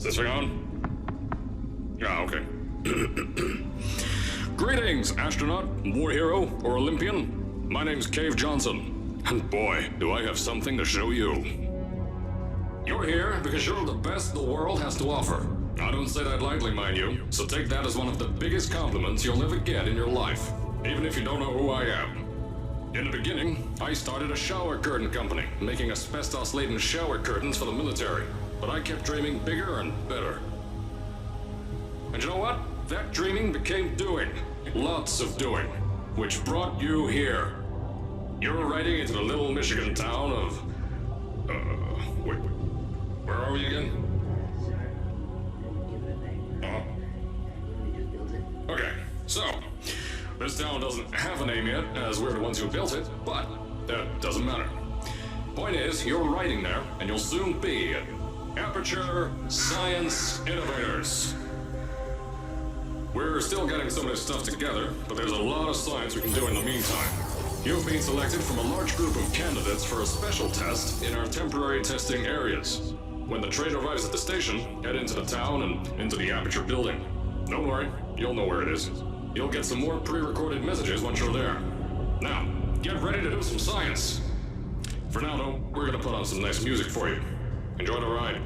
Is this thing on? Yeah, okay. Greetings, astronaut, war hero, or Olympian. My name's Cave Johnson, and boy, do I have something to show you. You're here because you're the best the world has to offer. I don't say that lightly, mind you, so take that as one of the biggest compliments you'll ever get in your life, even if you don't know who I am. In the beginning, I started a shower curtain company, making asbestos-laden shower curtains for the military, but I kept dreaming bigger and better. And you know what? That dreaming became doing. Lots of doing. Which brought you here. You're riding into the little Michigan town of... wait. Where are we again? Okay, so... This town doesn't have a name yet, as we're the ones who built it, but that doesn't matter. Point is, you're riding there, and you'll soon be at Aperture Science Innovators. We're still getting some of this stuff together, but there's a lot of science we can do in the meantime. You've been selected from a large group of candidates for a special test in our temporary testing areas. When the train arrives at the station, head into the town and into the Aperture building. Don't worry, you'll know where it is. You'll get some more pre-recorded messages once you're there. Now, get ready to do some science. For now, though, we're gonna put on some nice music for you. Enjoy the ride.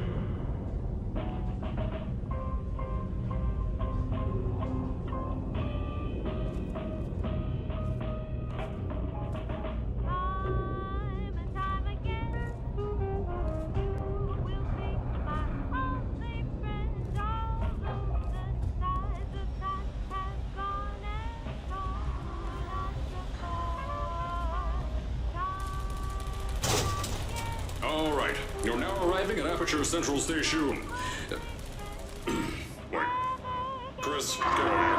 All right, you're now arriving at Aperture Central Station. Wait. Chris, get over here.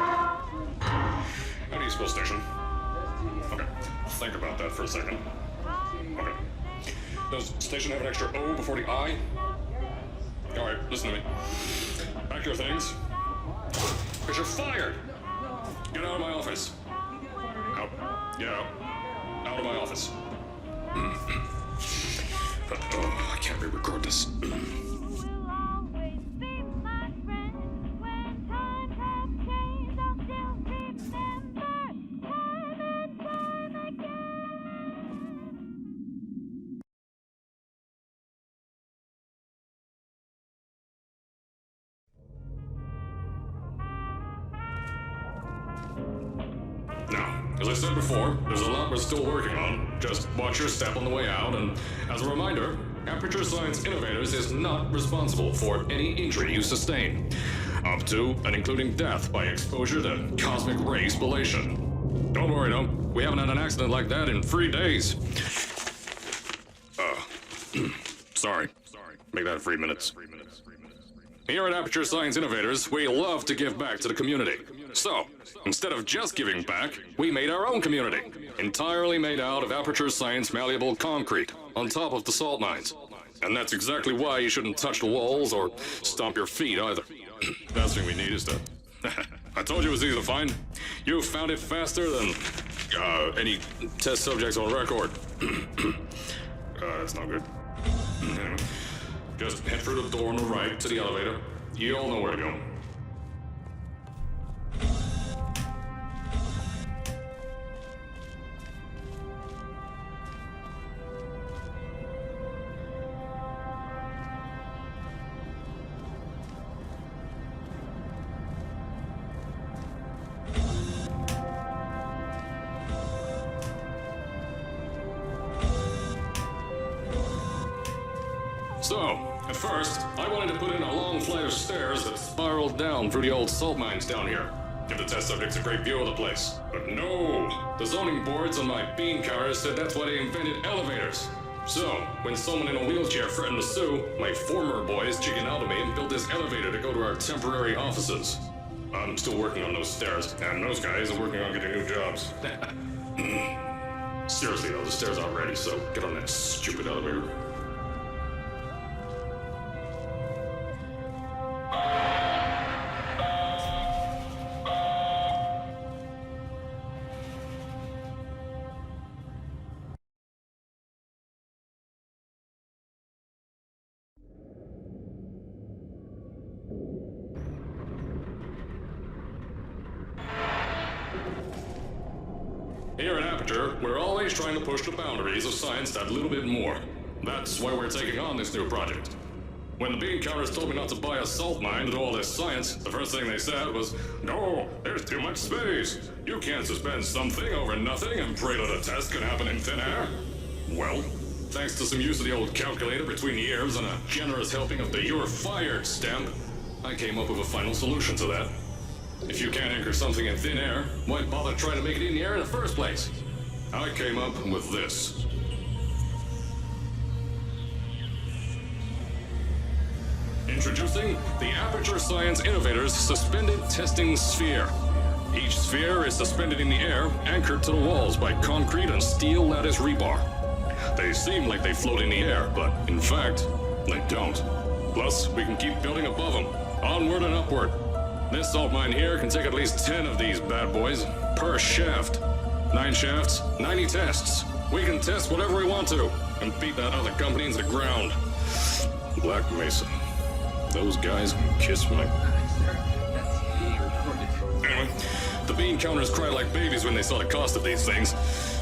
How do you spell station? Okay, think about that for a second. Okay. Does station have an extra O before the I? All right, listen to me. Pack your things. Because you're fired. Get out of my office. Out. Get out. Out of my office. Oh, I can't re-record this. Now, as I said before, there's a lot we're still working on. Just watch your step on the way out, and as a reminder, Aperture Science Innovators is not responsible for any injury you sustain, up to and including death by exposure to cosmic ray spallation. Don't worry, though, we haven't had an accident like that in 3 days. Sorry. Make that 3 minutes. Here at Aperture Science Innovators, we love to give back to the community. So, instead of just giving back, we made our own community, entirely made out of Aperture Science malleable concrete, on top of the salt mines. And that's exactly why you shouldn't touch the walls or stomp your feet either. Last thing we need is to... I told you it was easy to find. You found it faster than any test subjects on record. That's not good. Anyway, just head through the door on the right to the elevator. You all know where to go. So, at first, I wanted to put in a long flight of stairs that spiraled down through the old salt mines down here. Give the test subjects a great view of the place. But no! The zoning boards on my bean counters said that's why they invented elevators. So, when someone in a wheelchair threatened to sue, my former boys chickened out of me and built this elevator to go to our temporary offices. I'm still working on those stairs, and those guys are working on getting new jobs. Seriously though, the stairs aren't ready, so get on that stupid elevator. Here at Aperture, we're always trying to push the boundaries of science that little bit more. That's why we're taking on this new project. When the bean counters told me not to buy a salt mine to do all this science, the first thing they said was, "No, there's too much space. You can't suspend something over nothing and pray that a test can happen in thin air." Well, thanks to some use of the old calculator between the ears and a generous helping of the "you're fired" stamp, I came up with a final solution to that. If you can't anchor something in thin air, why bother trying to make it in the air in the first place? I came up with this. Introducing the Aperture Science Innovators Suspended Testing Sphere. Each sphere is suspended in the air, anchored to the walls by concrete and steel lattice rebar. They seem like they float in the air, but in fact, they don't. Plus, we can keep building above them, onward and upward. This salt mine here can take at least 10 of these bad boys per shaft. 9 shafts, 90 tests. We can test whatever we want to and beat that other company into the ground. Black Mesa. Those guys can kiss my... Anyway, the bean counters cried like babies when they saw the cost of these things,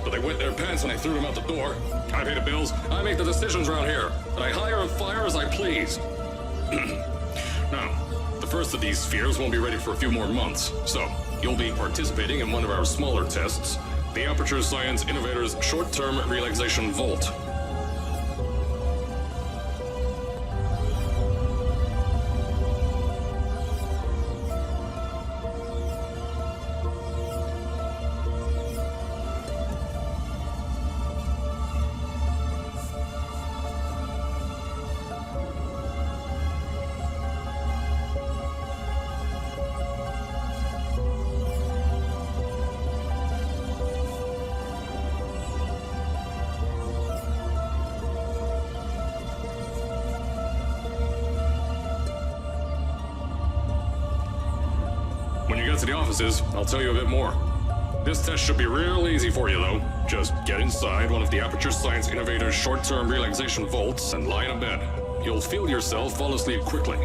but they wet their pants when I threw them out the door. I pay the bills, I make the decisions around here, and I hire and fire as I please. Now, the first of these spheres won't be ready for a few more months, so you'll be participating in one of our smaller tests, the Aperture Science Innovators Short-Term Relaxation Vault. When you get to the offices, I'll tell you a bit more. This test should be real easy for you, though. Just get inside one of the Aperture Science Innovators short-term relaxation vaults and lie in a bed. You'll feel yourself fall asleep quickly.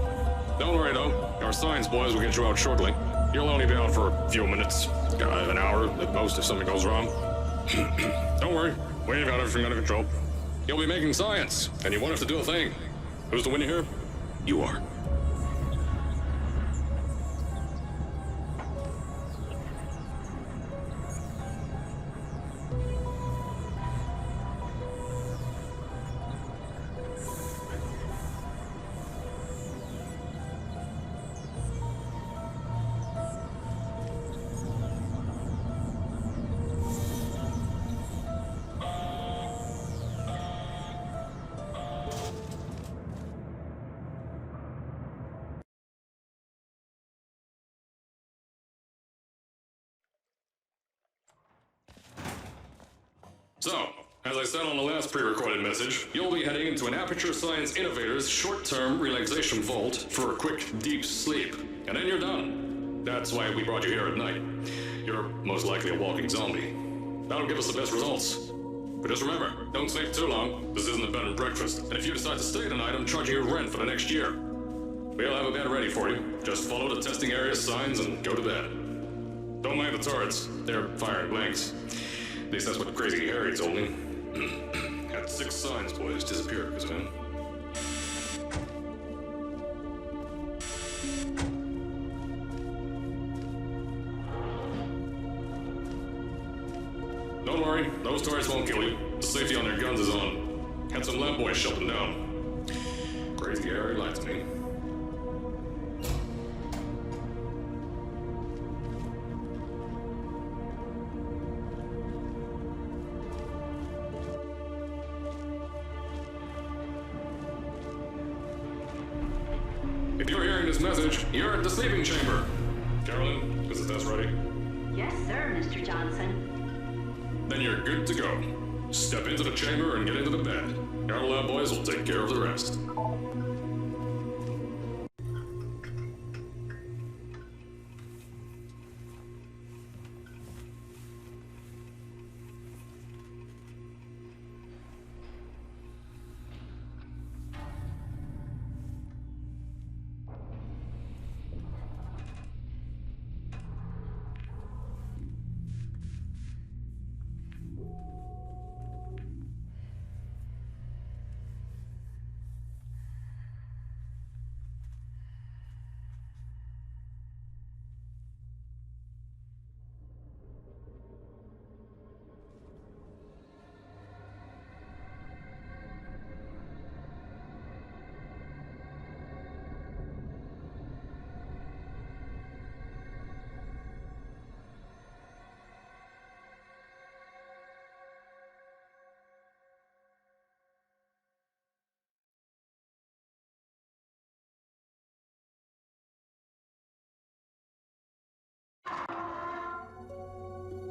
Don't worry, though. Our science boys will get you out shortly. You'll only be out for a few minutes. An hour at most if something goes wrong. Don't worry. We've got everything under control. You'll be making science, and you won't have to do a thing. Who's the winner here? You are. So, as I said on the last pre-recorded message, you'll be heading into an Aperture Science Innovators short-term relaxation vault for a quick, deep sleep. And then you're done. That's why we brought you here at night. You're most likely a walking zombie. That'll give us the best results. But just remember, don't sleep too long. This isn't a bed and breakfast. And if you decide to stay tonight, I'm charging you rent for the next year. We'll have a bed ready for you. Just follow the testing area signs and go to bed. Don't mind the turrets. They're firing blanks. At least that's what Crazy Harry told me. Had 6 signs boys disappear because of him. Don't worry, those turrets won't kill you. The safety on their guns is on. Had some lab boys shut them down. Crazy Harry lied to me. If you're hearing this message, you're at the sleeping chamber. Carolyn, is the test ready? Yes, sir, Mr. Johnson. Then you're good to go. Step into the chamber and get into the bed. Our lab boys will take care of the rest.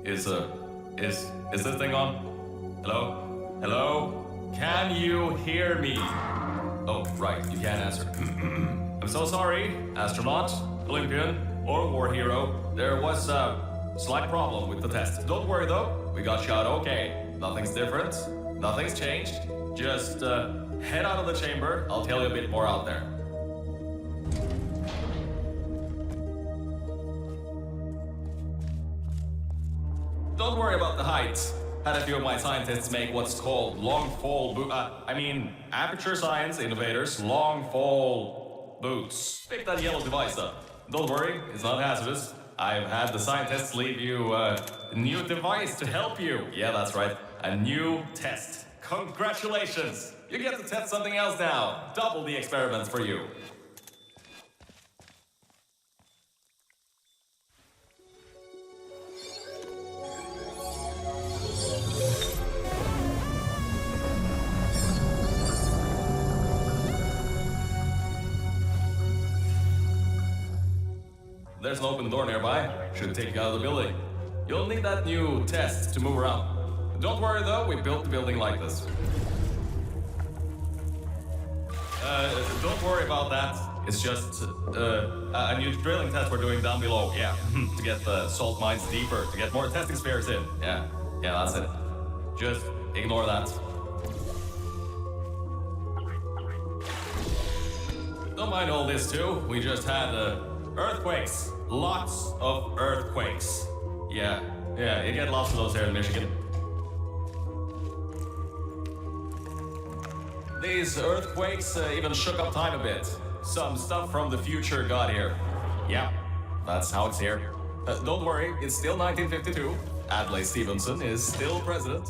Is this thing on? Hello? Hello? Can you hear me? Oh, right, you can't answer. I'm so sorry, astronaut, Olympian, or war hero. There was a slight problem with the test. Don't worry though, we got shot okay. Nothing's different, nothing's changed. Just head out of the chamber, I'll tell you a bit more out there. Don't worry about the height. Had a few of my scientists make what's called long fall aperture science innovators, long fall boots. Pick that yellow device up. Don't worry, it's not hazardous. I've had the scientists leave you a new device to help you. Yeah, that's right, a new test. Congratulations! You get to test something else now. Double the experiments for you. There's an open door nearby. Should take you out of the building. You'll need that new test to move around. Don't worry though, we built the building like this. Don't worry about that. It's just a new drilling test we're doing down below. Yeah, to get the salt mines deeper, to get more testing spares in. Yeah, that's it. Just ignore that. Don't mind all this too. We just had earthquakes. Lots of earthquakes. Yeah, you get lots of those here in Michigan. These earthquakes even shook up time a bit. Some stuff from the future got here. Yeah, that's how it's here. Don't worry, it's still 1952. Adlai Stevenson is still president.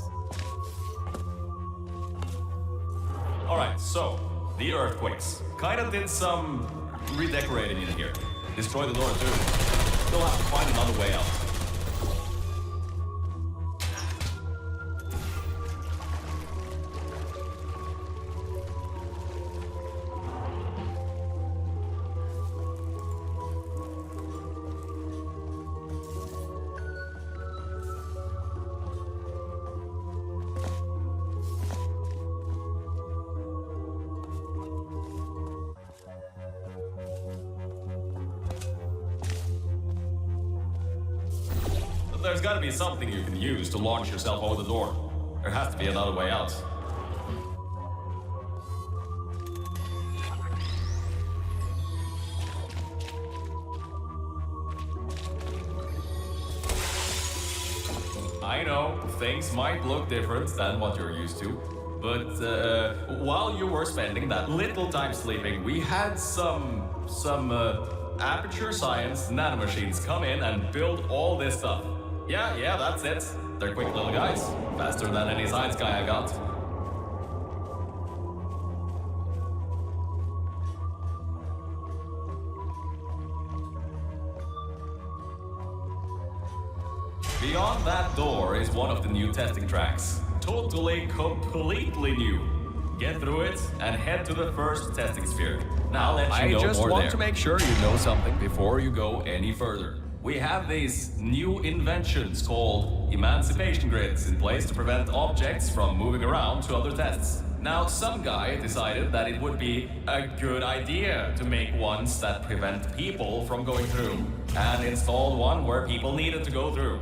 Alright, so, the earthquakes. Kinda did some redecorating in here. Destroy the door too. You'll have to find another way out. There's gotta be something you can use to launch yourself over the door. There has to be another way out. I know, things might look different than what you're used to, but while you were spending that little time sleeping, we had some aperture science nanomachines come in and build all this stuff. Yeah, that's it. They're quick little guys. Faster than any science guy I got. Beyond that door is one of the new testing tracks. Totally, completely new. Get through it and head to the first testing sphere. Now let you know more there. I just want to make sure you know something before you go any further. We have these new inventions called emancipation grids in place to prevent objects from moving around to other tests. Now, some guy decided that it would be a good idea to make ones that prevent people from going through, and installed one where people needed to go through.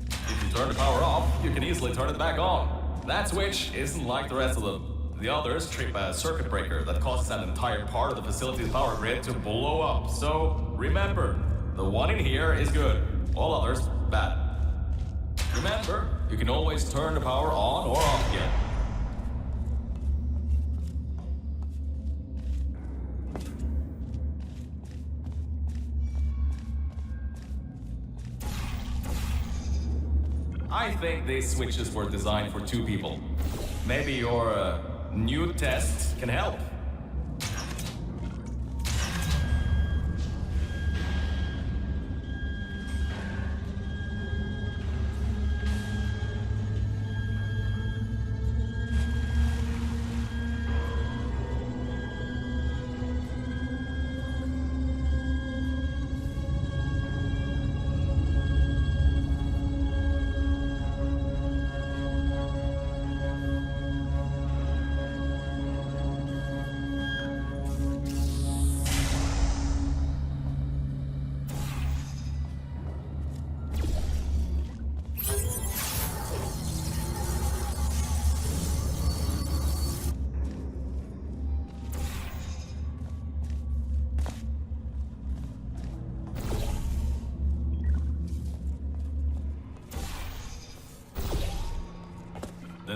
If you turn the power off, you can easily turn it back on. That switch isn't like the rest of them. The others trip a circuit breaker that causes an entire part of the facility's power grid to blow up. So remember, the one in here is good, all others bad. Remember, you can always turn the power on or off again. I think these switches were designed for two people. Maybe your new test can help.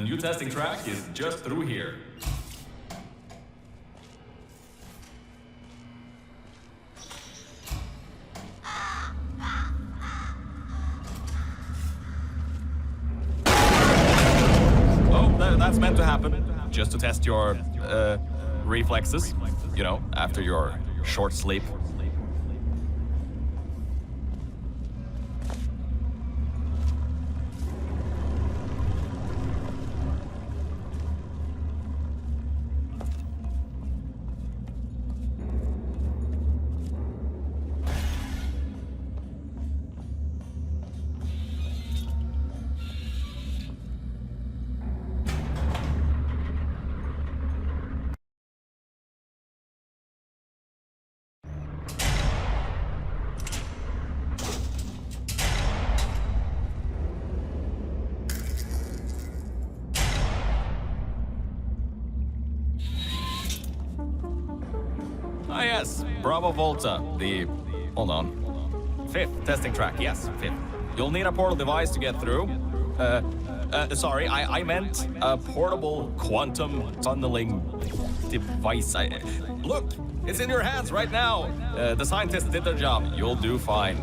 new testing track is just through here. That's meant to happen, just to test your reflexes, you know, after your short sleep. Ah, yes, Bravo Volta, hold on, 5th testing track, yes, 5th. You'll need a portal device to get through. Sorry, I meant a portable quantum tunneling device. Look, it's in your hands right now. The scientists did their job. You'll do fine.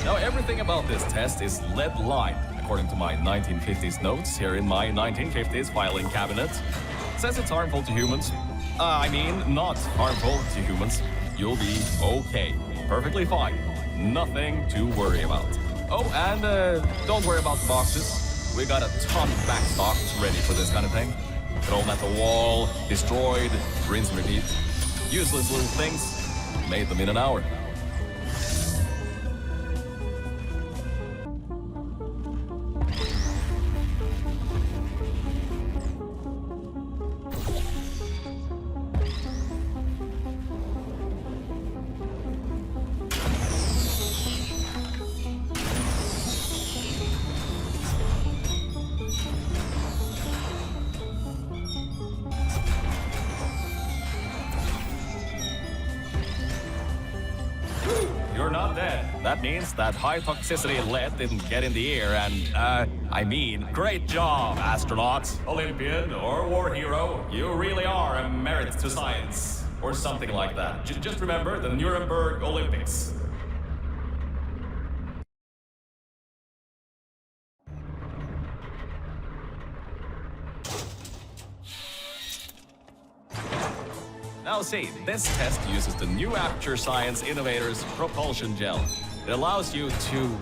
Now, everything about this test is lead-lined, according to my 1950s notes here in my 1950s filing cabinet. Says it's harmful to humans. I mean, not harmful to humans. You'll be okay. Perfectly fine. Nothing to worry about. Oh, and don't worry about the boxes. We got a ton backstocked ready for this kind of thing. Thrown at the wall, destroyed, rinse and repeat. Useless little things. Made them in an hour. You're not dead. That means that high toxicity lead didn't get in the air and, I mean, great job, astronaut, Olympian, or war hero. You really are a merit to science. Or something like that. Just remember the Nuremberg Olympics. Now see, this test uses the new Aperture Science Innovators Propulsion Gel. It allows you to...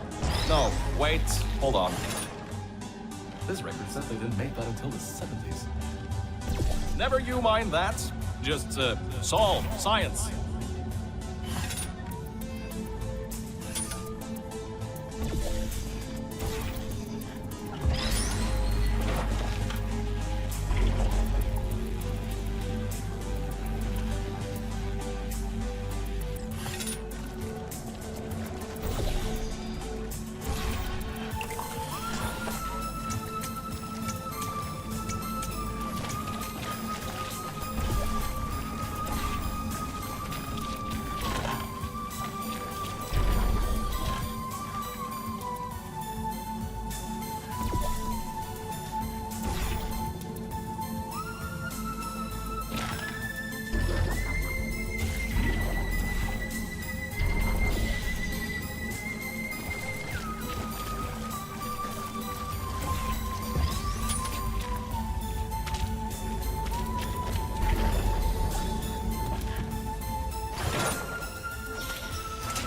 No, wait, hold on. This record said they didn't make that until the 70s. Never you mind that. Just, solve science.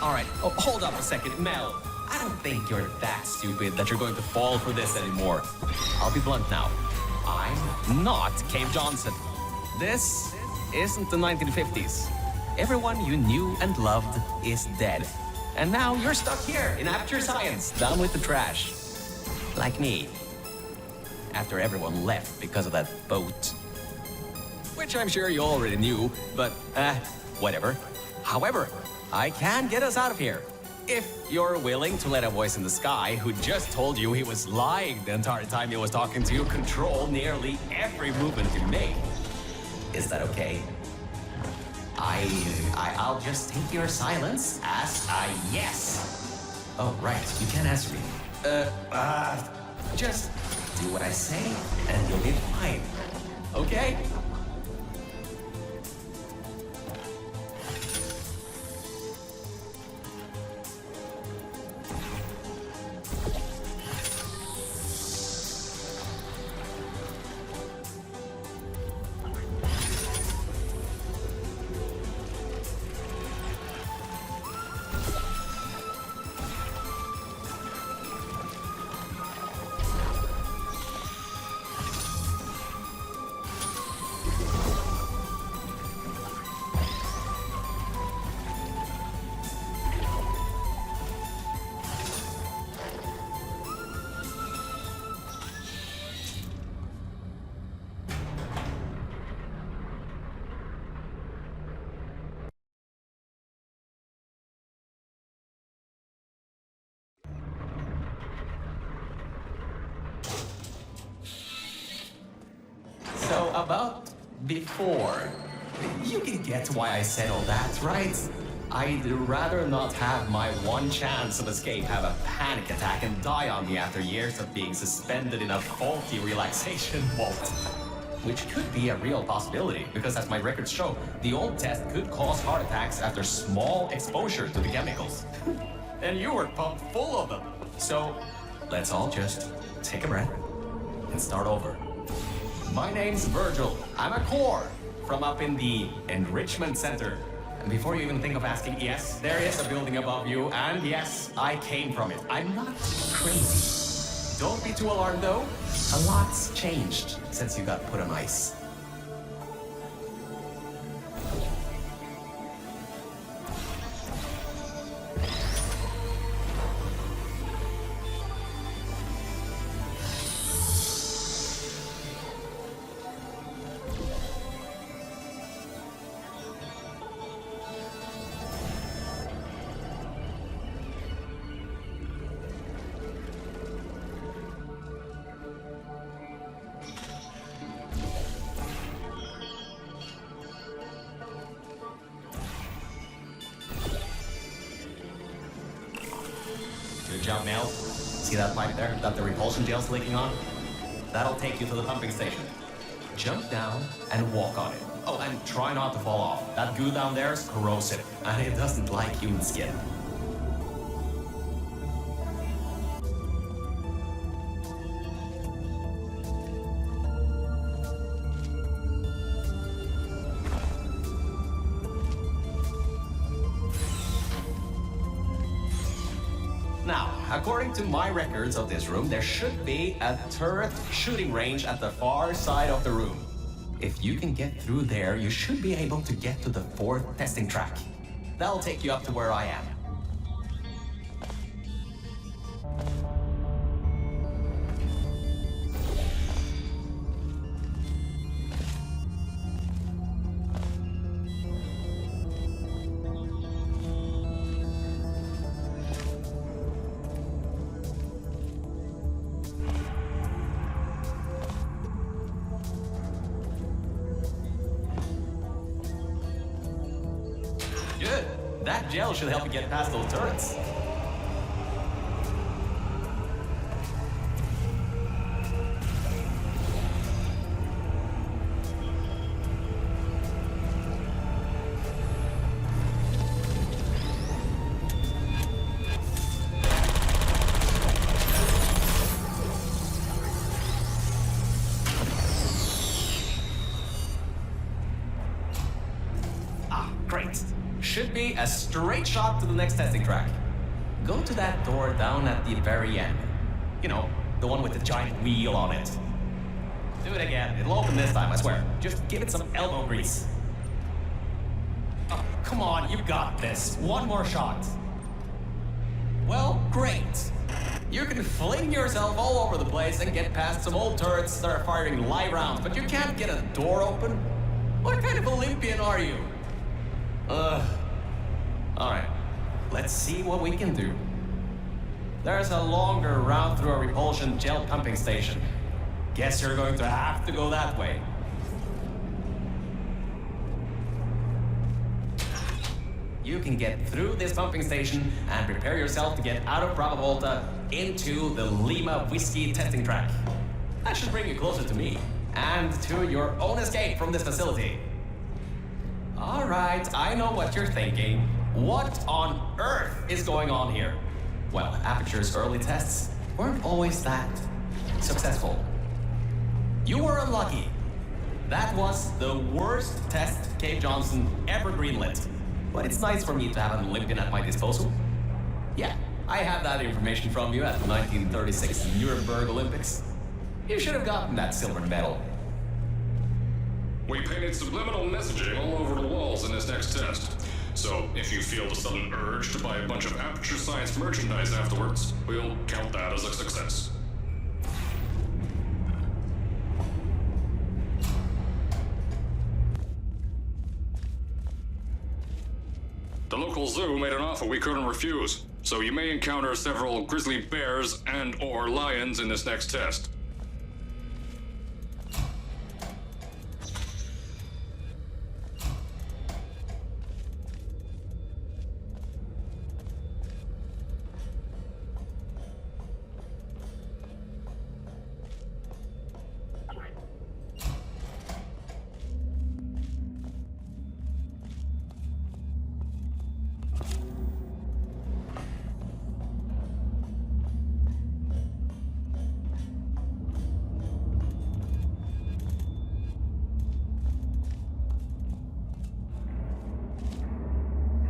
All right, oh, hold up a second. Mel, I don't think you're that stupid that you're going to fall for this anymore. I'll be blunt now. I'm not Cave Johnson. This isn't the 1950s. Everyone you knew and loved is dead. And now you're stuck here in Aperture Science, down with the trash. Like me. After everyone left because of that boat. Which I'm sure you already knew, but whatever. However, I can get us out of here. If you're willing to let a voice in the sky who just told you he was lying the entire time he was talking to you control nearly every movement you make. Is that okay? I'll just take your silence as a yes. Oh, right, you can't answer me. Just do what I say and you'll be fine. Okay? So about before, you can get why I said all that, right? I'd rather not have my one chance of escape have a panic attack and die on me after years of being suspended in a faulty relaxation vault. Which could be a real possibility, because as my records show, the old test could cause heart attacks after small exposure to the chemicals. And you were pumped full of them. So let's all just take a breath and start over. My name's Virgil. I'm a core from up in the Enrichment Center. And before you even think of asking, yes, there is a building above you, and yes, I came from it. I'm not crazy. Don't be too alarmed, though. A lot's changed since you got put on ice. Good job, Mel. See that pipe there that the repulsion gel's leaking on? That'll take you to the pumping station. Jump down and walk on it. Oh, and try not to fall off. That goo down there is corrosive, and it doesn't like human skin. Now, according to my records of this room, there should be a turret shooting range at the far side of the room. If you can get through there, you should be able to get to the 4th testing track. That'll take you up to where I am. Good. That gel should help you get past those turrets. should be a straight shot to the next testing track. Go to that door down at the very end. You know, the one with the giant wheel on it. Do it again. It'll open this time, I swear. Just give it some elbow grease. Oh, come on, you got this. One more shot. Well, great. You can fling yourself all over the place and get past some old turrets that are firing live rounds, but you can't get a door open? What kind of Olympian are you? Alright, let's see what we can do. There's a longer route through a repulsion gel pumping station. Guess you're going to have to go that way. You can get through this pumping station and prepare yourself to get out of Bravo Volta into the Lima Whiskey testing track. That should bring you closer to me and to your own escape from this facility. All right, I know what you're thinking. What on earth is going on here? Well, Aperture's early tests weren't always that successful. You were unlucky. That was the worst test Cave Johnson ever greenlit. But it's nice for me to have an Olympian at my disposal. Yeah, I have that information from you at the 1936 Nuremberg Olympics. You should have gotten that silver medal. We painted subliminal messaging all over the walls in this next test. So if you feel the sudden urge to buy a bunch of Aperture Science merchandise afterwards, we'll count that as a success. The local zoo made an offer we couldn't refuse, so you may encounter several grizzly bears and/or lions in this next test.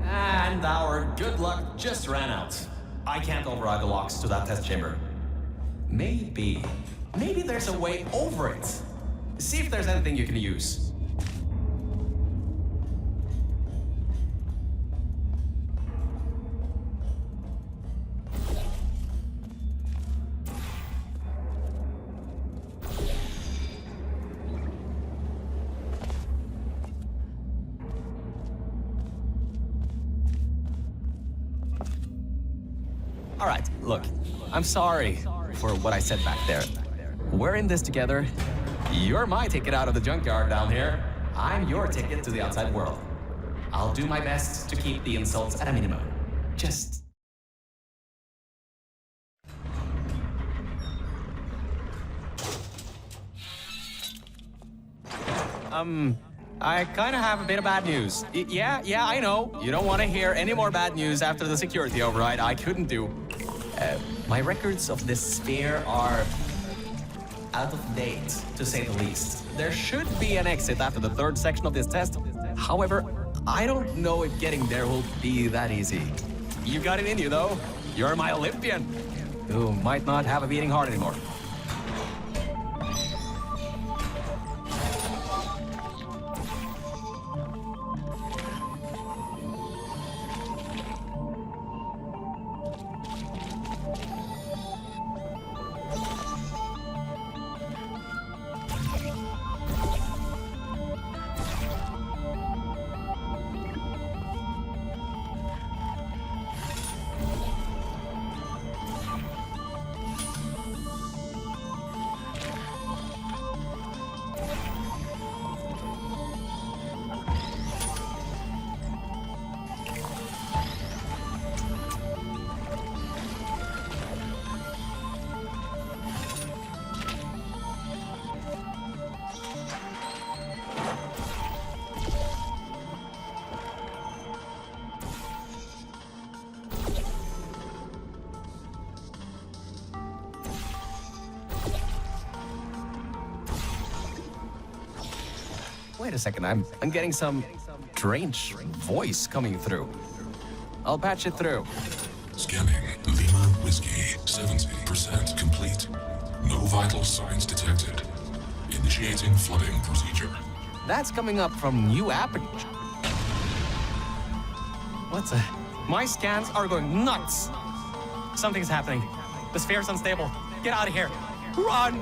And our good luck just ran out. I can't override the locks to that test chamber. Maybe there's a way over it. See if there's anything you can use. All right, look, I'm sorry for what I said back there. We're in this together. You're my ticket out of the junkyard down here. I'm your ticket to the outside world. I'll do my best to keep the insults at a minimum. Just... I kind of have a bit of bad news. Yeah, I know. You don't want to hear any more bad news after the security override. I couldn't do. My records of this sphere are out of date, to say the least. There should be an exit after the third section of this test. However, I don't know if getting there will be that easy. You got it in you, though. You're my Olympian, who might not have a beating heart anymore. Wait a second, I'm getting some strange voice coming through. I'll patch it through. Scanning. Lima Whiskey. 70% complete. No vital signs detected. Initiating flooding procedure. That's coming up from new aperture. What the? My scans are going nuts. Something's happening. The sphere's unstable. Get out of here. Run!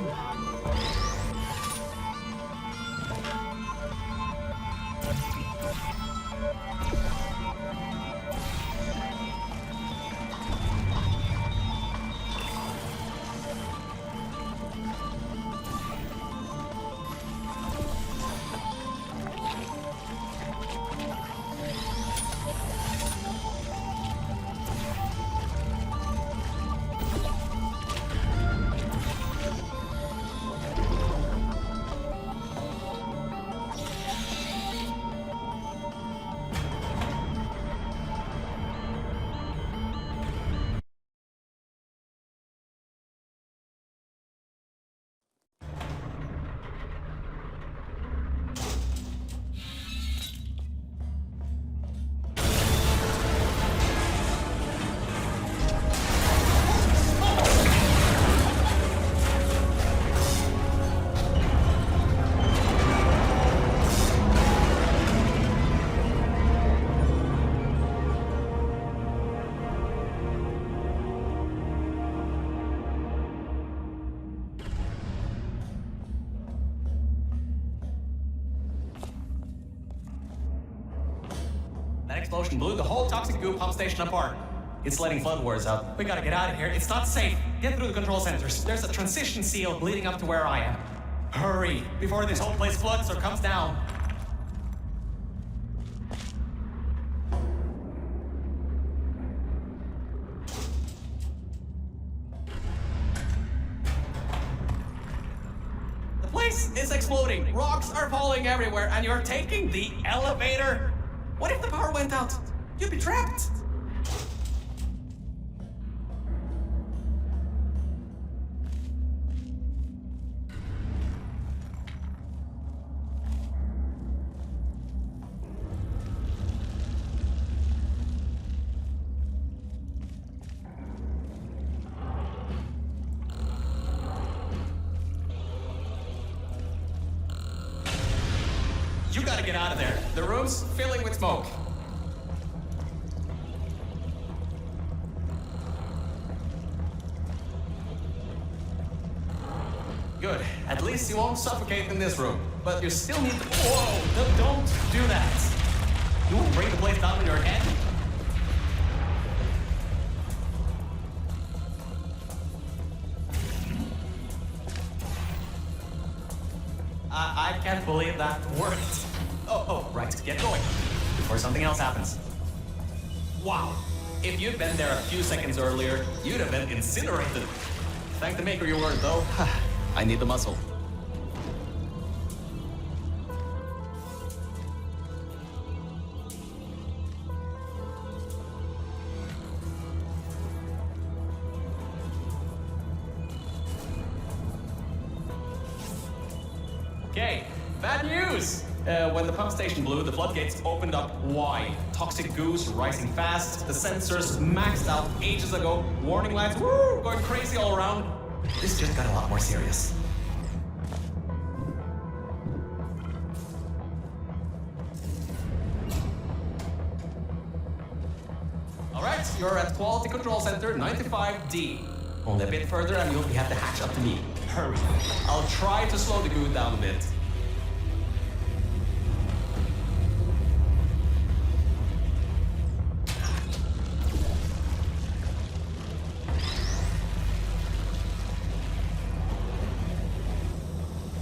That explosion blew the whole toxic goo pump station apart. It's letting flood waters out. We gotta get out of here. It's not safe. Get through the control centers. There's a transition seal leading up to where I am. Hurry, before this whole place floods or comes down. The place is exploding. Rocks are falling everywhere, and you're taking the elevator? What if the power went out? You'd be trapped. You gotta get out of there. The room's filling with smoke. Good. At least you won't suffocate in this room. But you still need to... Whoa! Don't do that. You won't bring the place down on your head. I can't believe that worked. Oh, right. Get going. Before something else happens. Wow. If you'd been there a few seconds earlier, you'd have been incinerated. Thank the maker you weren't, though. I need the muscle. Okay, bad news! When the pump station blew, the floodgates opened up wide. Toxic goos rising fast, the sensors maxed out ages ago, warning lights going crazy all around. This just got a lot more serious. Alright, you're at Quality Control Center 95D. Only a bit further and you'll have to hatch up to me. Hurry. I'll try to slow the goo down a bit.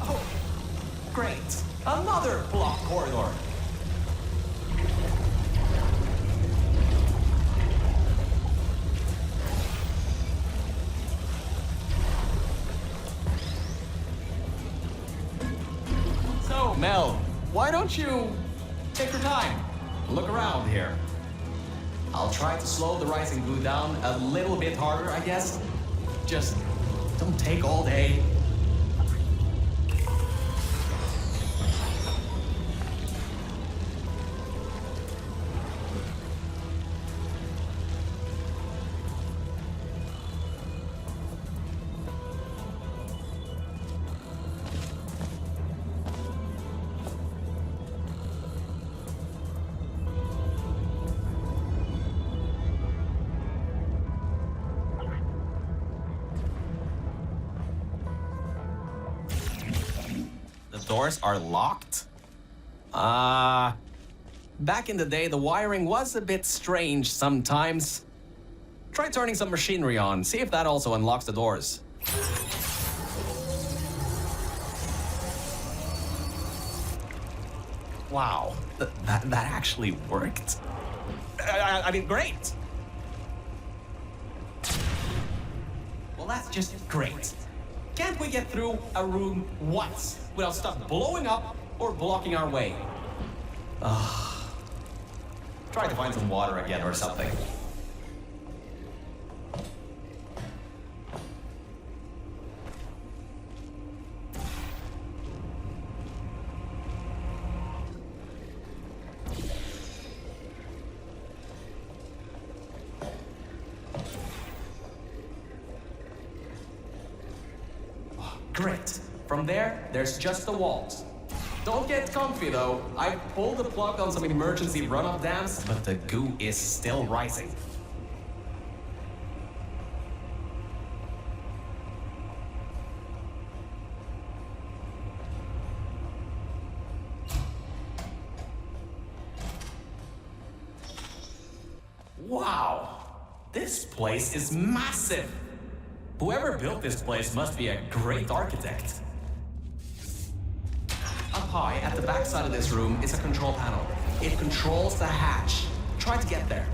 Oh, great. Another blocked corridor. Mel, why don't you take your time? Look around here. I'll try to slow the rising goo down a little bit harder, I guess. Just don't take all day. doors are locked? Back in the day, the wiring was a bit strange sometimes. Try turning some machinery on, see if that also unlocks the doors. Wow, that actually worked. I mean, great! Well, that's just great. Can't we get through a room once without stuff blowing up or blocking our way? Try to find some water again or something. Great. From there, there's just the walls. Don't get comfy though. I pulled the plug on some emergency run-up dams, but the goo is still rising. Wow! This place is massive! Whoever built this place must be a great architect. Up high, at the back side of this room, is a control panel. It controls the hatch. Try to get there.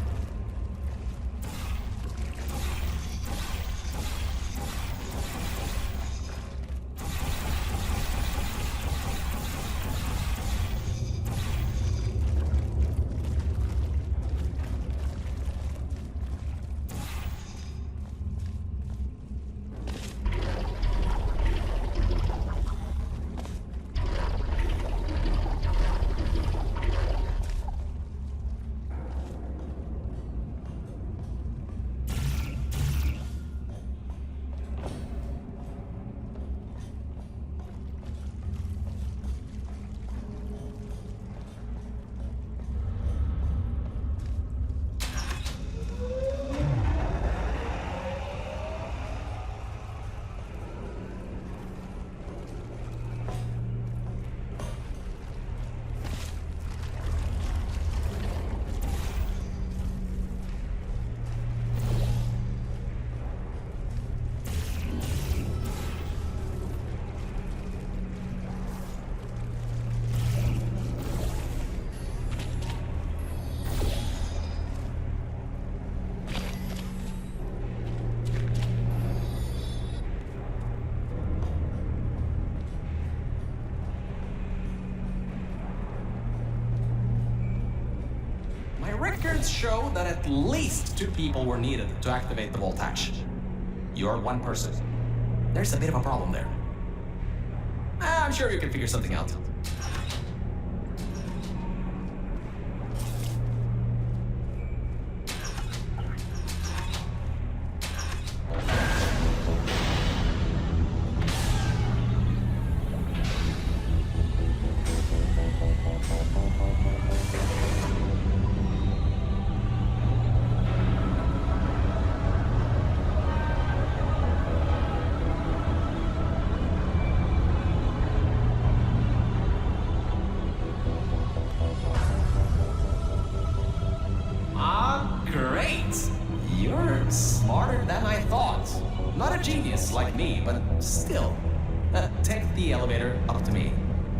Records show that at least 2 people were needed to activate the vault hatch. You're one person. There's a bit of a problem there. I'm sure you can figure something out. Smarter than I thought. Not a genius like me, but still. Take the elevator up to me.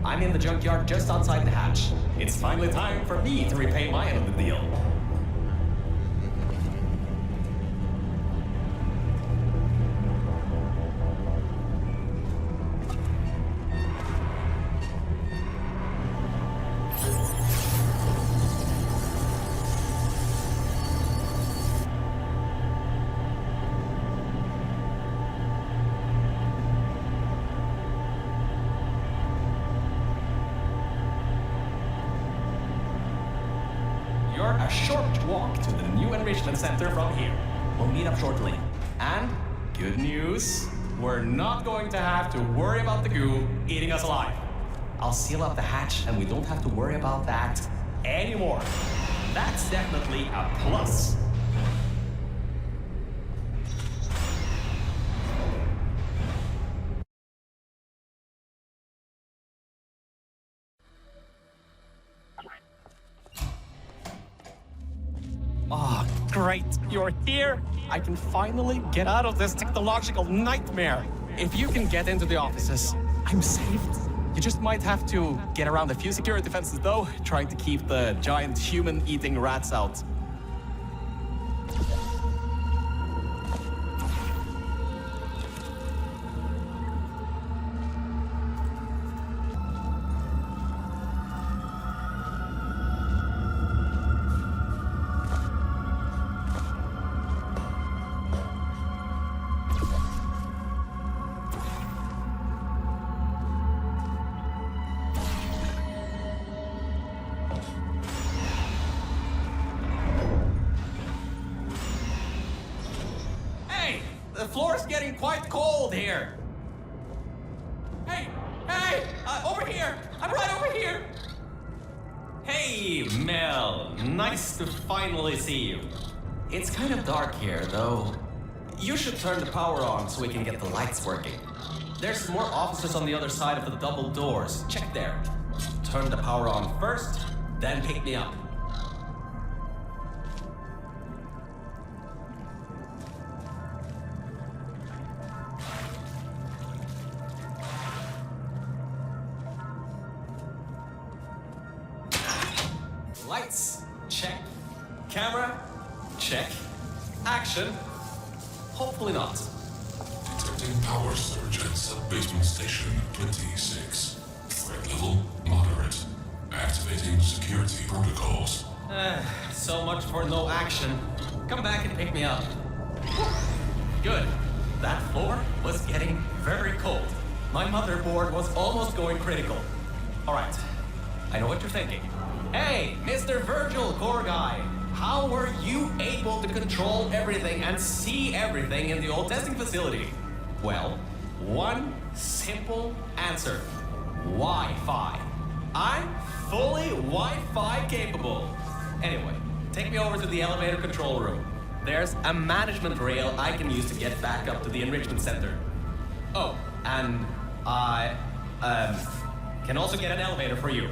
I'm in the junkyard just outside the hatch. It's finally time for me to repay my end of the deal. A short walk to the new enrichment center from here. We'll meet up shortly. And good news, we're not going to have to worry about the goo eating us alive. I'll seal up the hatch and we don't have to worry about that anymore. That's definitely a plus. Great, you're here. I can finally get out of this technological nightmare. If you can get into the offices, I'm saved. You just might have to get around a few security fences though, trying to keep the giant human-eating rats out. The floor's getting quite cold here. Hey! Over here! I'm right over here! Hey, Mel. Nice to finally see you. It's kind of dark here, though. You should turn the power on so we can get the lights working. There's more offices on the other side of the double doors. Check there. Turn the power on first, then pick me up. Lights, check. Camera, check. Action. Hopefully not. Detecting power surge at sub-basement station 26. Threat level moderate. Activating security protocols. So much for no action. Come back and pick me up. Good. That floor was getting very cold. My motherboard was almost going critical. All right. I know what you're thinking. Hey, Mr. Virgil, core guy. How were you able to control everything and see everything in the old testing facility? Well, one simple answer. Wi-Fi. I'm fully Wi-Fi capable. Anyway, take me over to the elevator control room. There's a management rail I can use to get back up to the enrichment center. Oh, and I can also get an elevator for you.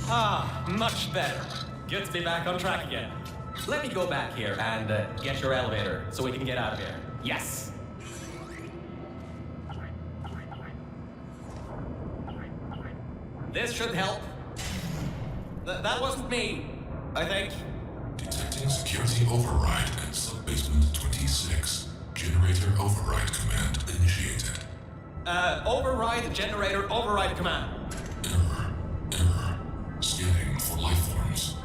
Ah, much better. Good to be back on track again. Let me go back here and get your elevator so we can get out of here. Yes. This should help. That wasn't me, I think. Detecting security override at sub-basement 26. Generator override command initiated. Override generator override command. Error. Scanning for life forms.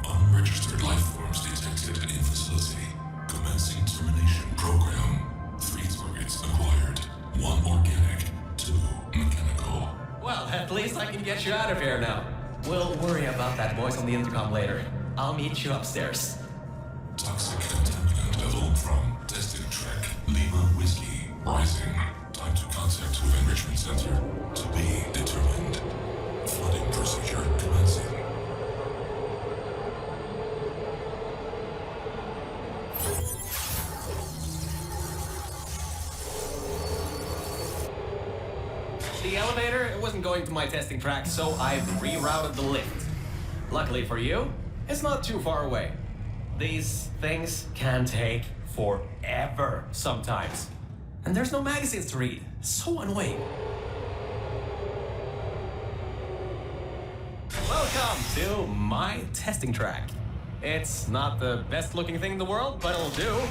Unregistered life forms detected in facility. Commencing termination program. 3 targets acquired. 1 organic, 2 mechanical. Well, at least I can get you out of here now. We'll worry about that voice on the intercom later. I'll meet you upstairs. Toxic contaminant level from testing track Lima Whiskey rising. Time to contact with enrichment center to be determined. Flooding procedure commencing. The elevator wasn't going to my testing track, so I've rerouted the lift. Luckily for you, it's not too far away. These things can take forever sometimes. And there's no magazines to read. So annoying. Welcome to my testing track. It's not the best looking thing in the world, but it'll do.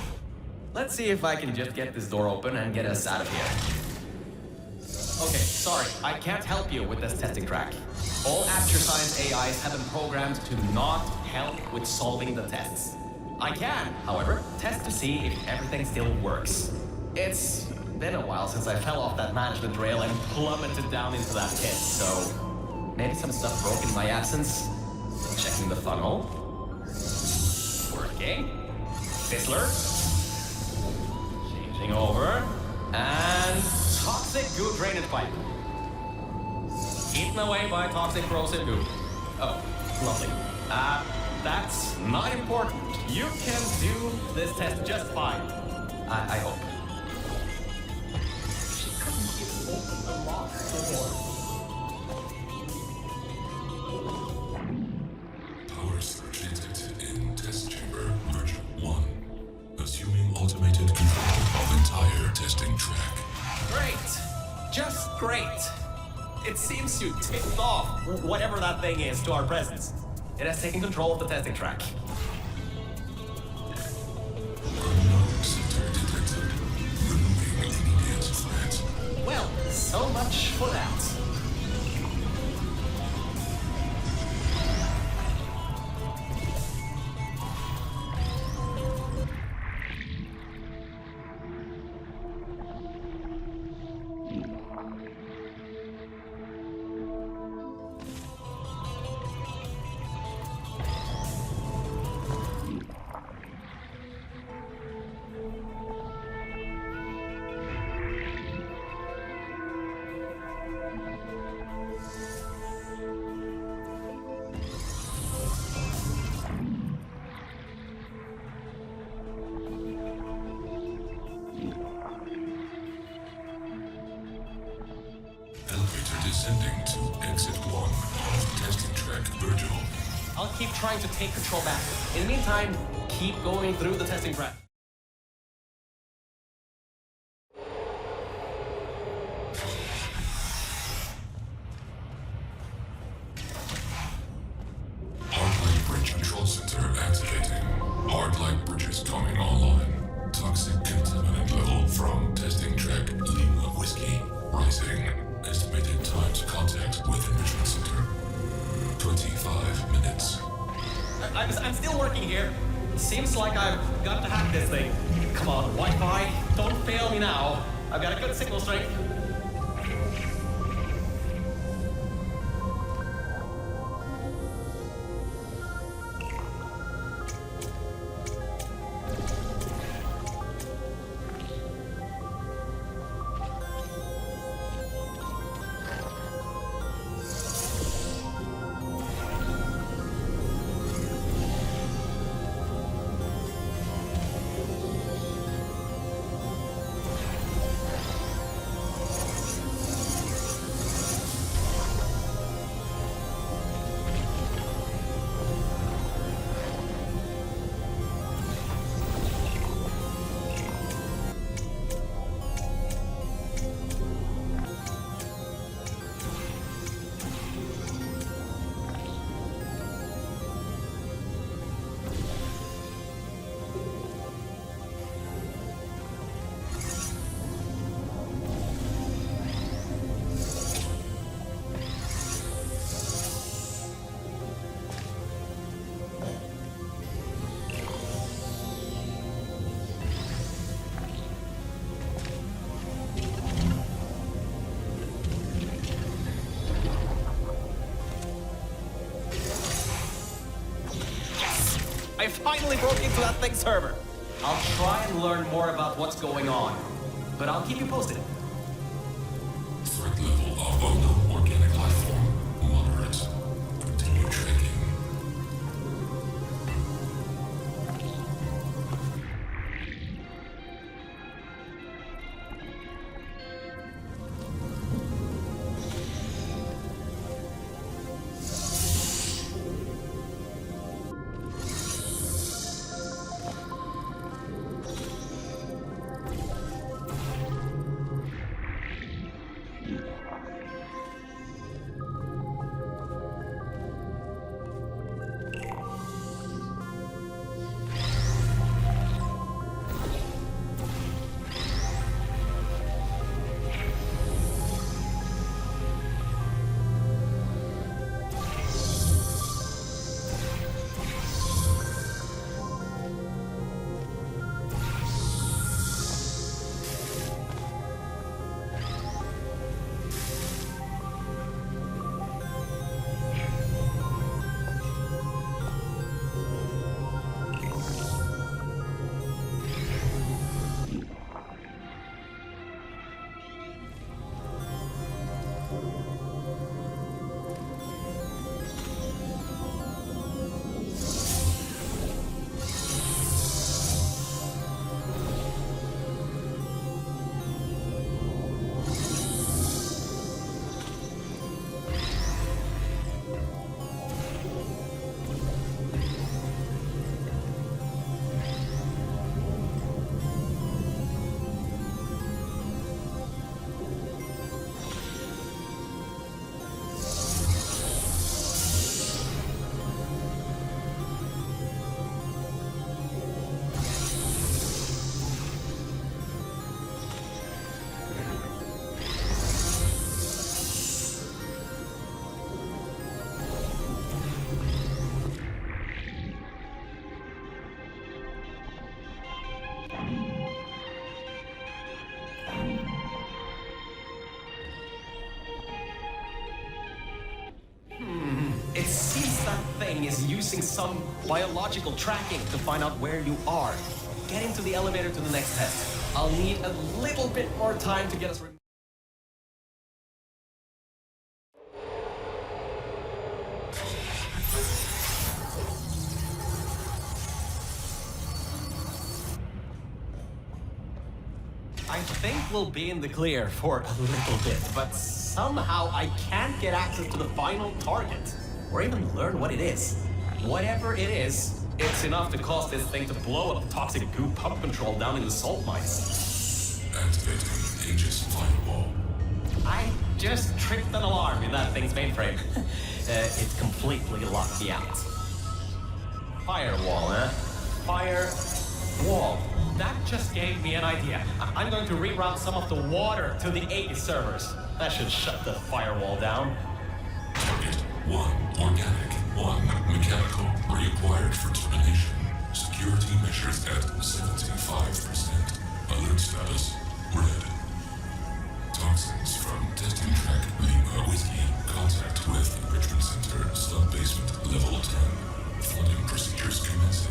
Let's see if I can just get this door open and get us out of here. Okay, sorry, I can't help you with this testing track. All After Science AIs have been programmed to not help with solving the tests. I can, however, test to see if everything still works. It's been a while since I fell off that management rail and plummeted down into that pit, so maybe some stuff broke in my absence. Checking the funnel. Working. Fizzler. Changing over. And toxic goo drainage pipe. Eaten away by toxic corrosive goo. Oh, lovely. That's not important. You can do this test just fine. I hope. She couldn't even open the locked door. Power surge detected in Just great. It seems you tipped off whatever that thing is to our presence. It has taken control of the testing track. Unknown sector detected. Removing immediate threat. Well, so much for that. Elevator descending to exit 1. Testing track Virgil. I'll keep trying to take control back. In the meantime, keep going through the testing track. Hardlight bridge control center activating. Hardlight bridges coming online. Toxic contaminant level from testing track Lima Whiskey rising. Estimated time to contact with enrichment center 25 minutes. I'm still working here. Seems like I've got to hack this thing. Come on, Wi-Fi, don't fail me now. I've got a good signal strength. I finally broke into that thing's server. I'll try and learn more about what's going on, but I'll keep you posted. Threat level of unknown organic life form moderate. Continue tracking. that thing is using some biological tracking to find out where you are. Get into the elevator to the next test. I'll need a little bit more time to get us... I think we'll be in the clear for a little bit, but somehow I can't get access to the final target, or even learn what it is. Whatever it is, it's enough to cause this thing to blow up toxic goo pump control down in the salt mines. Activating Aegis firewall. I just tripped an alarm in that thing's mainframe. It completely locked me out. Firewall, eh? Firewall. That just gave me an idea. I'm going to reroute some of the water to the Aegis servers. That should shut the firewall down. Target 1 organic, 1 mechanical, reacquired for termination. Security measures at 75%. Alert status red. Toxins from testing track Lima Whiskey. Contact with Enrichment Center, sub-basement, level 10. Flooding procedures commencing.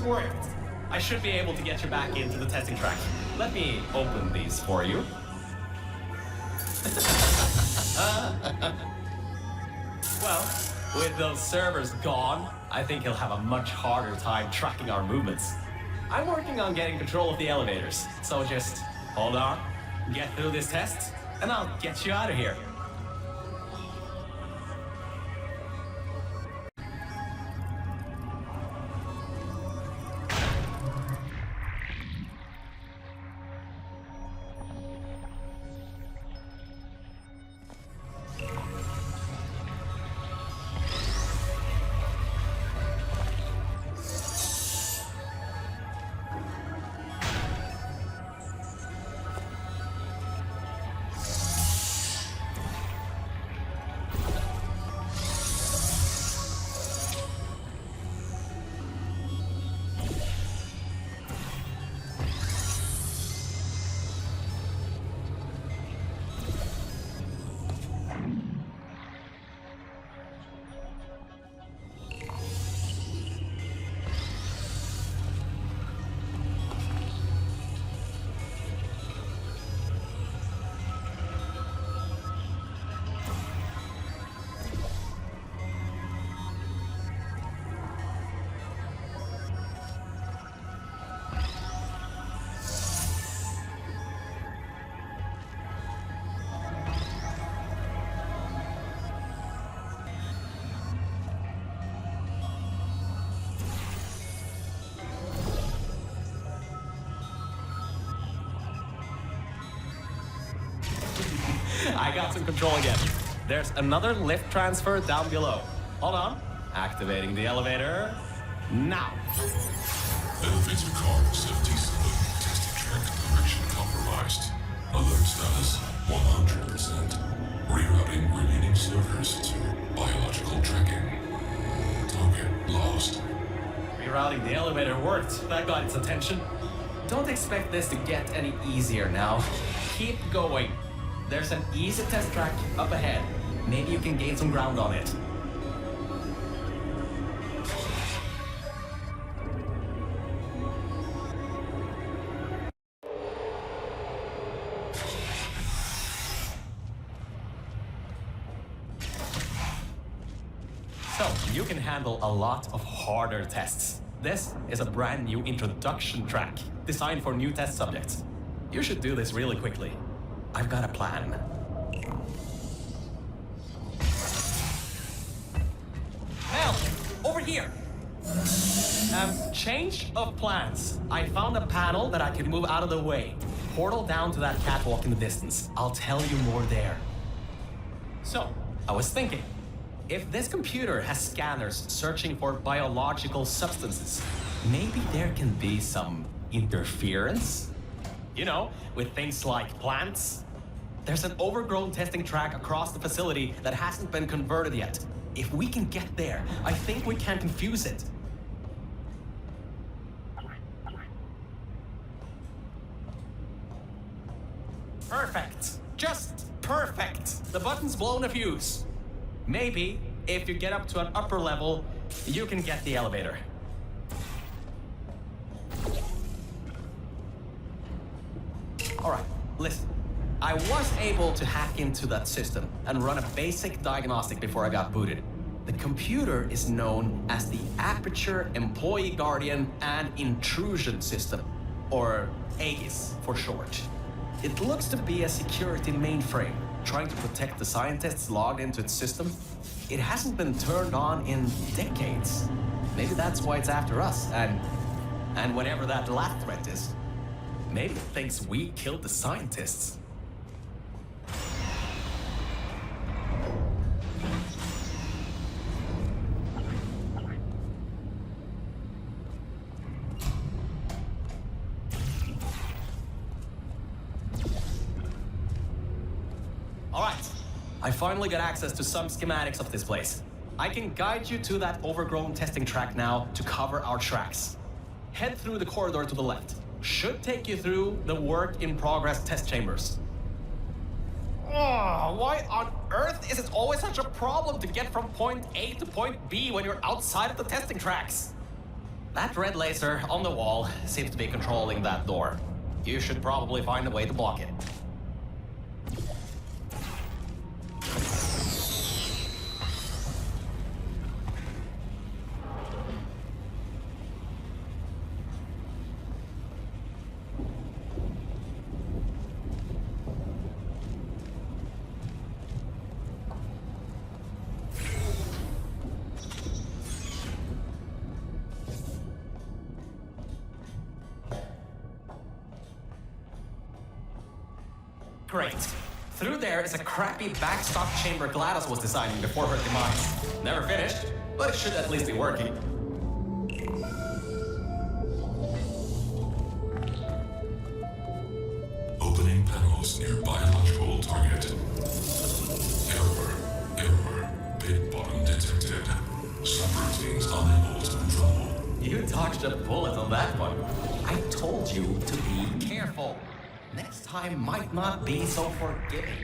Worked. I should be able to get you back into the testing track. Let me open these for you. Well, with those servers gone, I think he'll have a much harder time tracking our movements. I'm working on getting control of the elevators, so just hold on, get through this test, and I'll get you out of here. I got some control again. There's another lift transfer down below. Hold on. Activating the elevator. Now. Elevator car 77. Testing track direction compromised. Alert status 100%. Rerouting remaining servers to biological tracking. Target lost. Rerouting the elevator worked. That got its attention. Don't expect this to get any easier now. Keep going. There's an easy test track up ahead. Maybe you can gain some ground on it. you can handle a lot of harder tests. This is a brand new introduction track designed for new test subjects. You should do this really quickly. I've got a plan. Mel, over here. Change of plans. I found a panel that I can move out of the way. Portal down to that catwalk in the distance. I'll tell you more there. So, I was thinking, if this computer has scanners searching for biological substances, maybe there can be some interference? You know, with things like plants. There's an overgrown testing track across the facility that hasn't been converted yet. If we can get there, I think we can confuse it. Perfect. Just perfect. The button's blown a fuse. Maybe, if you get up to an upper level, you can get the elevator. Alright, listen. I was able to hack into that system and run a basic diagnostic before I got booted. The computer is known as the Aperture Employee Guardian and Intrusion System, or AGIS for short. It looks to be a security mainframe, trying to protect the scientists logged into its system. It hasn't been turned on in decades. Maybe that's why it's after us, and whatever that last threat is. Maybe it thinks we killed the scientists. Alright, I finally got access to some schematics of this place. I can guide you to that overgrown testing track now to cover our tracks. Head through the corridor to the left. Should take you through the work-in-progress test chambers. Oh, why on earth is it always such a problem to get from point A to point B when you're outside of the testing tracks? That red laser on the wall seems to be controlling that door. You should probably find a way to block it. Great. Through there is a crappy backstop chamber GLaDOS was designing before her demise. Never finished, but it should at least be working. Opening panels near biological target. Error. Pit bottom detected. Subroutines unable to control. You dodged a bullet on that one. I told you to be careful. Next time might not be so forgiving.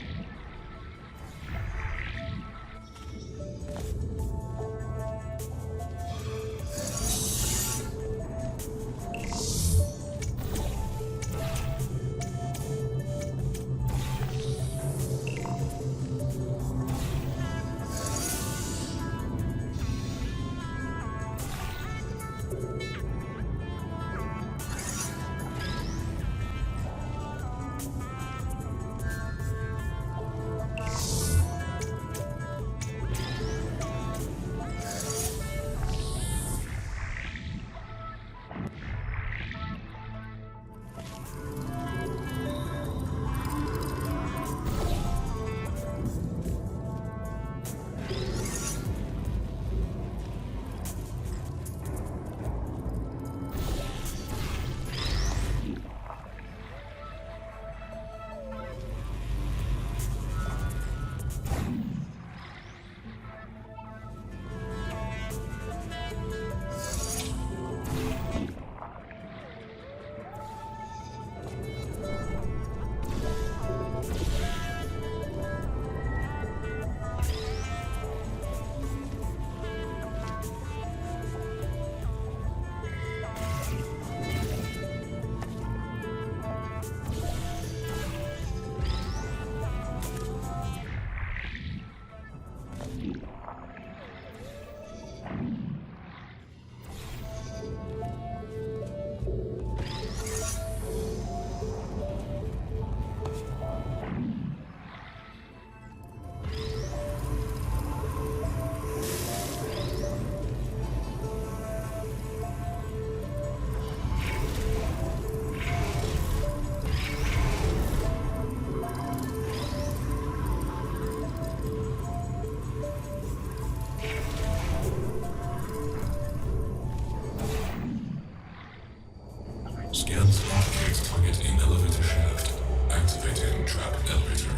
Scans indicate target in elevator shaft. Activating trap elevator.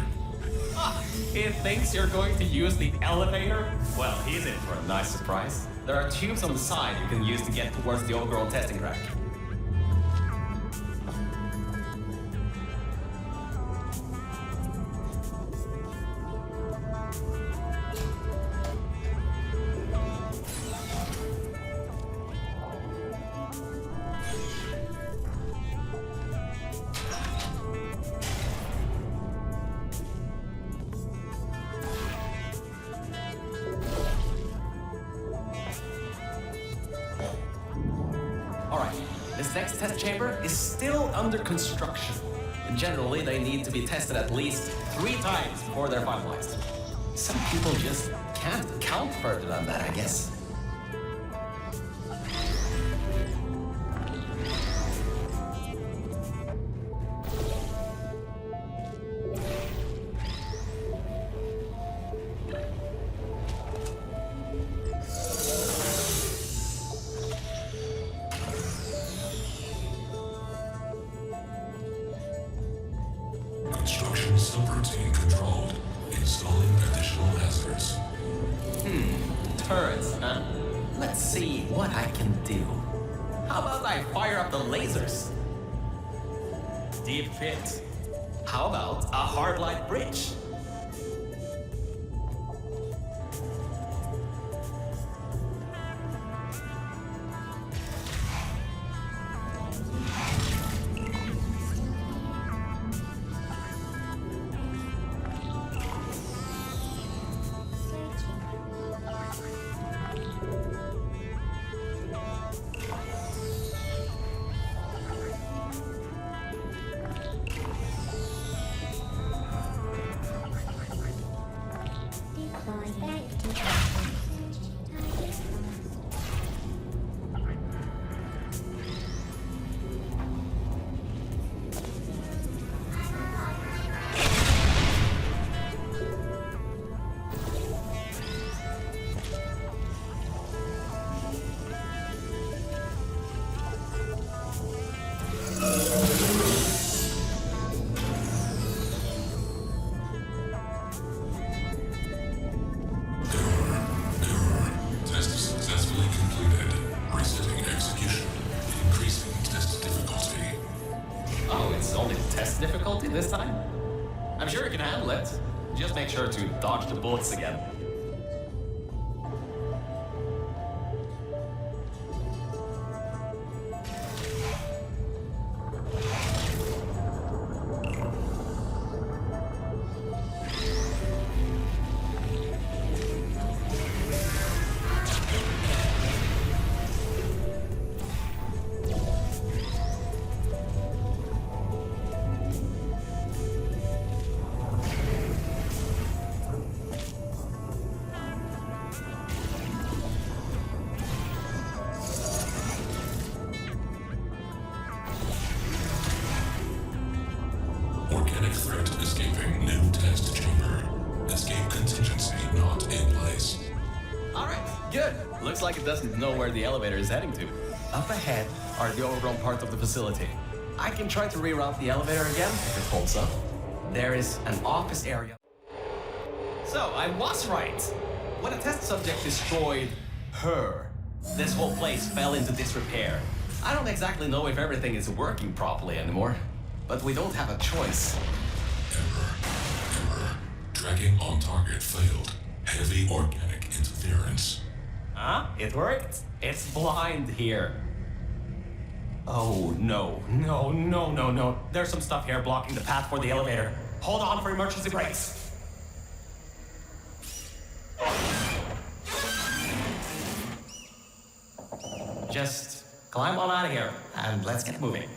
He thinks you're going to use the elevator? Well, he's in for a nice surprise. There are tubes on the side you can use to get towards the overgrown testing track. This next test chamber is still under construction. And generally, they need to be tested at least 3 times before they're finalized. Some people just can't count further than that, I guess. Construction subroutine controlled. Installing additional hazards. Turrets, huh? Let's see what I can do. How about I fire up the lasers? Deep pit. How about a hard light bridge? Difficulty this time? I'm sure you can handle it. Just make sure to dodge the bullets again. Organic threat escaping new test chamber. Escape contingency not in place. Alright, good. Looks like it doesn't know where the elevator is heading to. Up ahead are the overgrown parts of the facility. I can try to reroute the elevator again if it holds up. There is an office area. So, I was right. When a test subject destroyed her, this whole place fell into disrepair. I don't exactly know if everything is working properly anymore, but we don't have a choice. Error. Tracking on target failed. Heavy organic interference. Huh? It worked? It's blind here. Oh, no. No. There's some stuff here blocking the path for the elevator. Hold on for emergency brakes. Just climb on out of here, and let's get moving.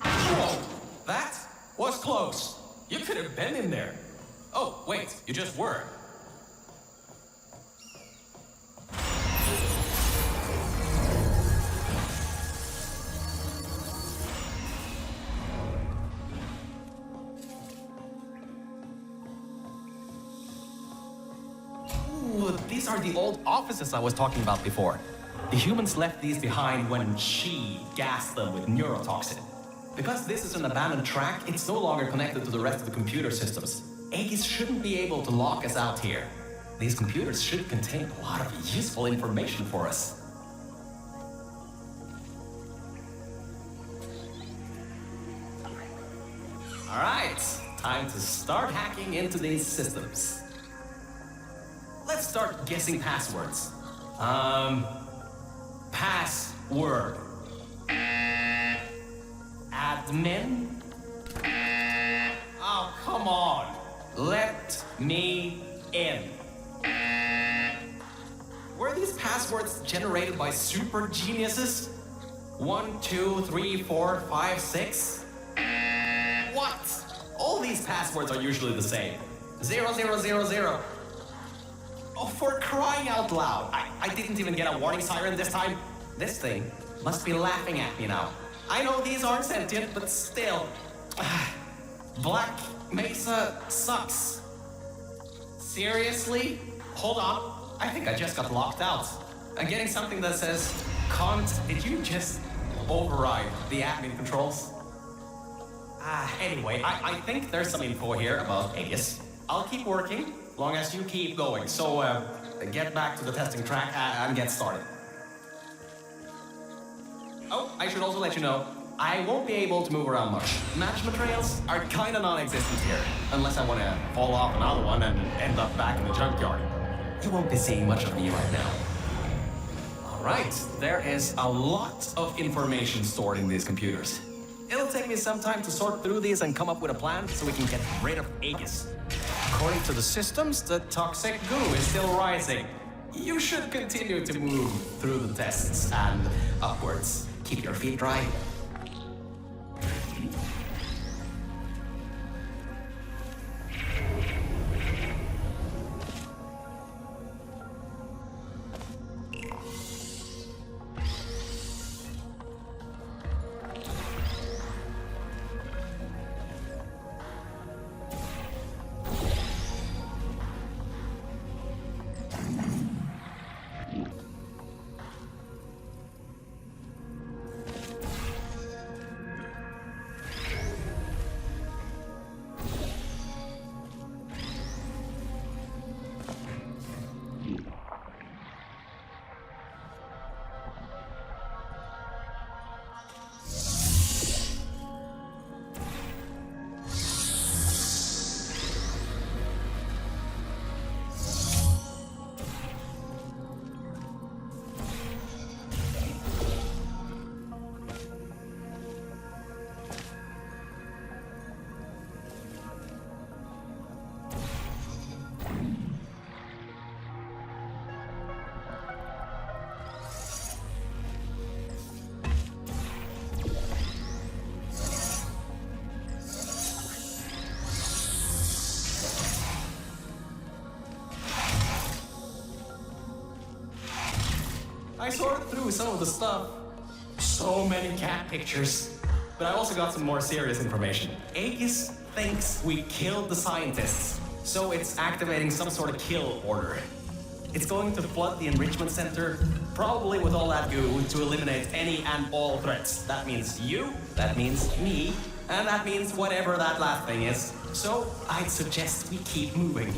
Whoa! That was close. You could have been in there. Oh, wait, you just were. Ooh, these are the old offices I was talking about before. The humans left these behind when she gassed them with neurotoxin. Because this is an abandoned track, it's no longer connected to the rest of the computer systems. Aegis shouldn't be able to lock us out here. These computers should contain a lot of useful information for us. Alright, time to start hacking into these systems. Let's start guessing passwords. Password. Admin? Oh, come on. Let me in. Were these passwords generated by super geniuses? 1, 2, 3, 4, 5, 6? What? All these passwords are usually the same. 0, 0, 0, 0. Oh, for crying out loud. I didn't even get a warning siren this time. This thing must be laughing at me now. I know these aren't sentient, but still. Black Mesa sucks. Seriously? Hold on. I think I just got locked out. I'm getting something that says, did you just override the admin controls? Anyway, I think there's some info here about Aegis. I'll keep working, long as you keep going. So, get back to the testing track and get started. Oh, I should also let you know, I won't be able to move around much. Management rails are kinda non-existent here, unless I want to fall off another one and end up back in the junkyard. You won't be seeing much of me right now. Alright, there is a lot of information stored in these computers. It'll take me some time to sort through these and come up with a plan so we can get rid of Aegis. According to the systems, the toxic goo is still rising. You should continue to move through the tests and upwards. Keep your feet dry. I sorted through some of the stuff. So many cat pictures. But I also got some more serious information. Aegis thinks we killed the scientists, so it's activating some sort of kill order. It's going to flood the enrichment center, probably with all that goo, to eliminate any and all threats. That means you, that means me, and that means whatever that last thing is. So I'd suggest we keep moving.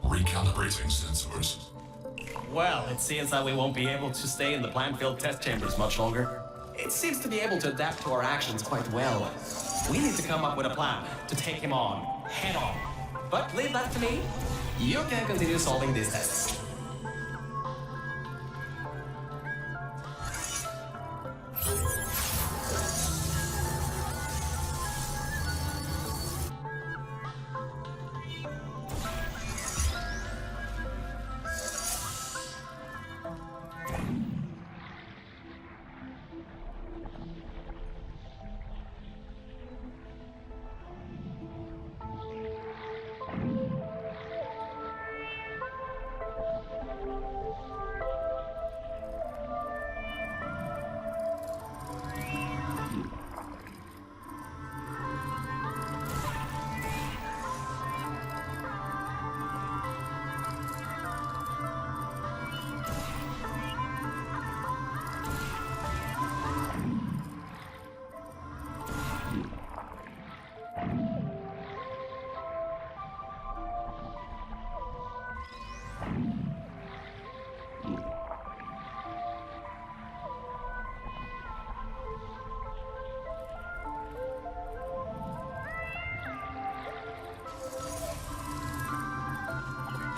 Recalibrating sensors. Well, it seems that we won't be able to stay in the plant-filled test chambers much longer. It seems to be able to adapt to our actions quite well. We need to come up with a plan to take him on, head on. But leave that to me. You can continue solving these tests.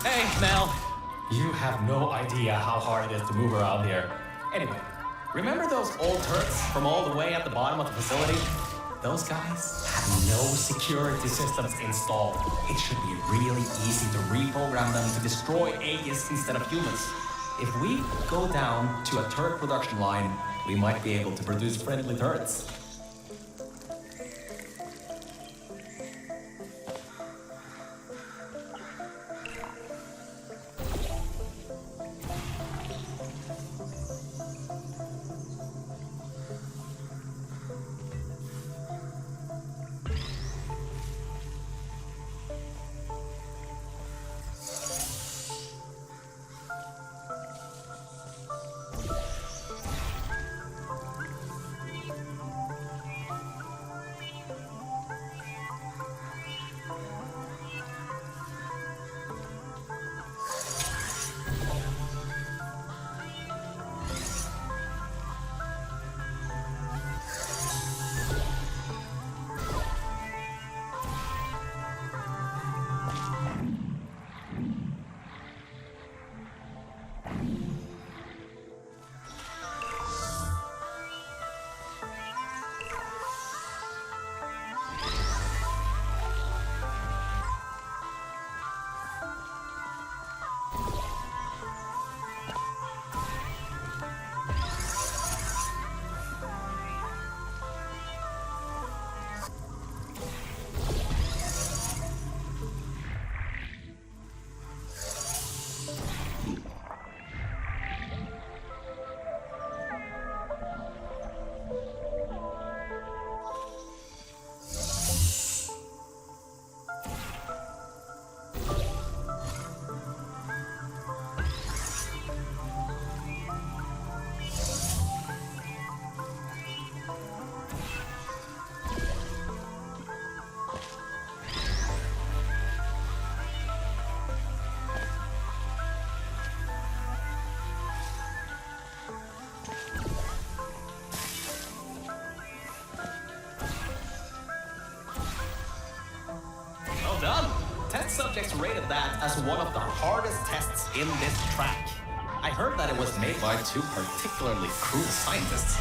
Hey, Mel. You have no idea how hard it is to move around here. Anyway, remember those old turrets from all the way at the bottom of the facility? Those guys have no security systems installed. It should be really easy to reprogram them to destroy aliens instead of humans. If we go down to a turret production line, we might be able to produce friendly turrets. Done. Test subjects rated that as one of the hardest tests in this track. I heard that it was made by two particularly cruel scientists.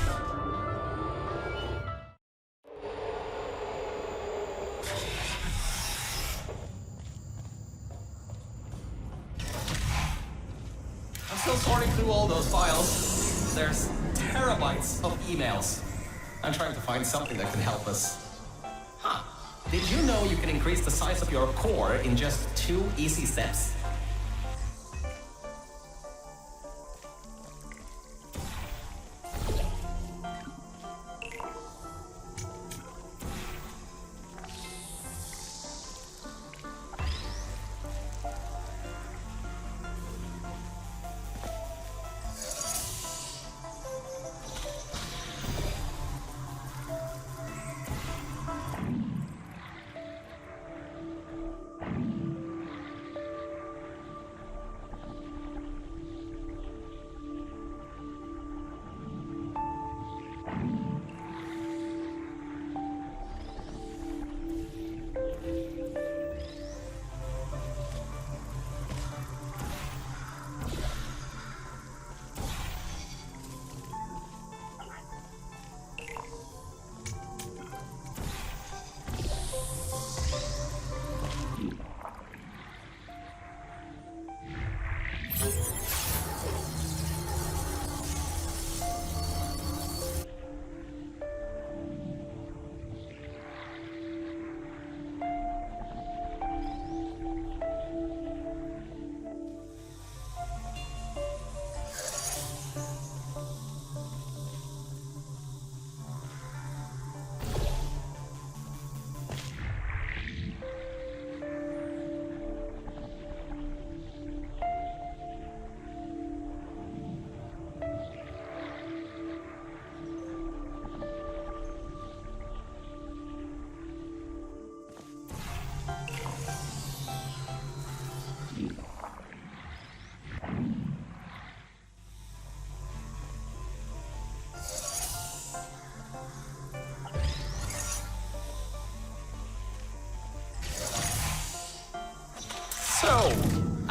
I'm still sorting through all those files. There's terabytes of emails. I'm trying to find something that can help us. Huh. Did you know you can increase the size of your core in just 2 easy steps?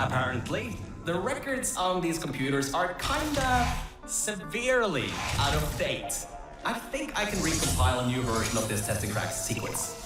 apparently, the records on these computers are kinda severely out of date. I think I can recompile a new version of this testing track sequence.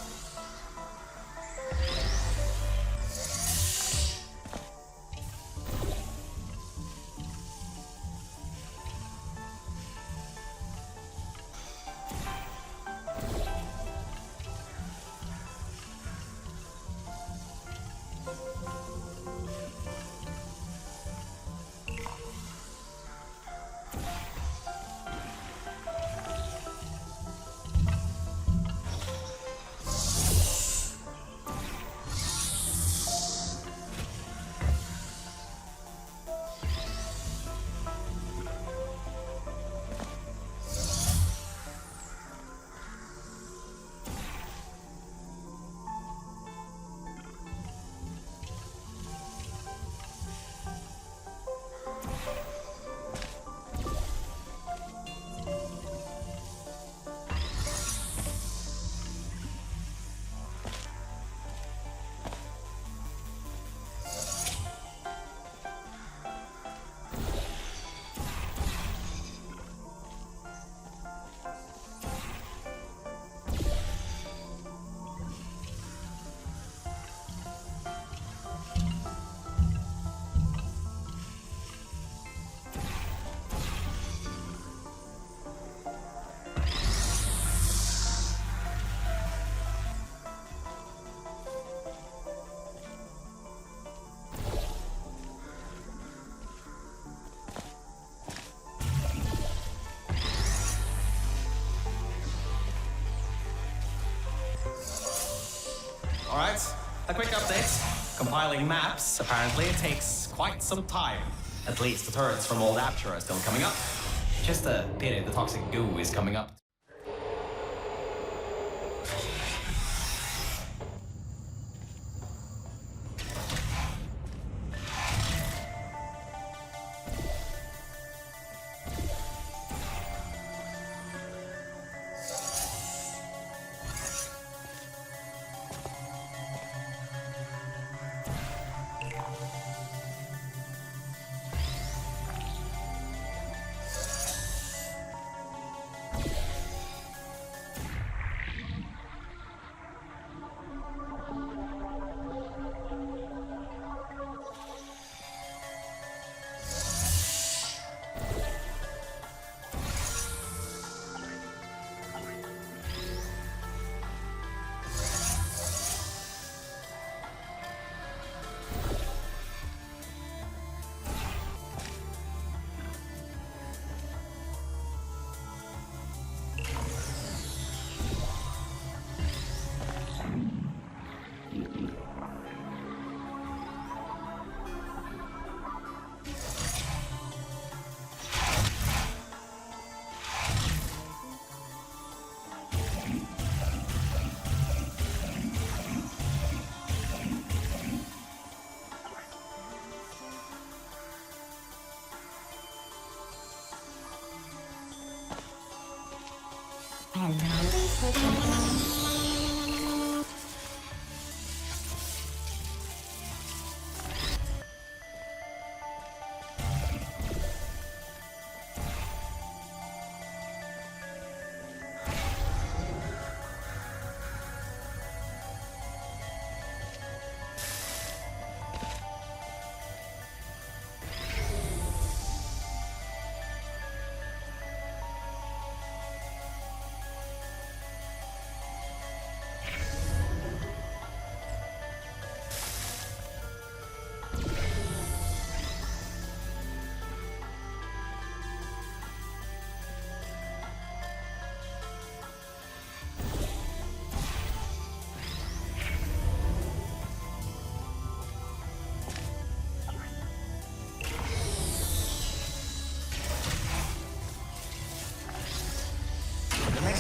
Alright, a quick update. Compiling maps apparently takes quite some time. At least the turrets from Old Aperture are still coming up. Just a pity the toxic goo is coming up.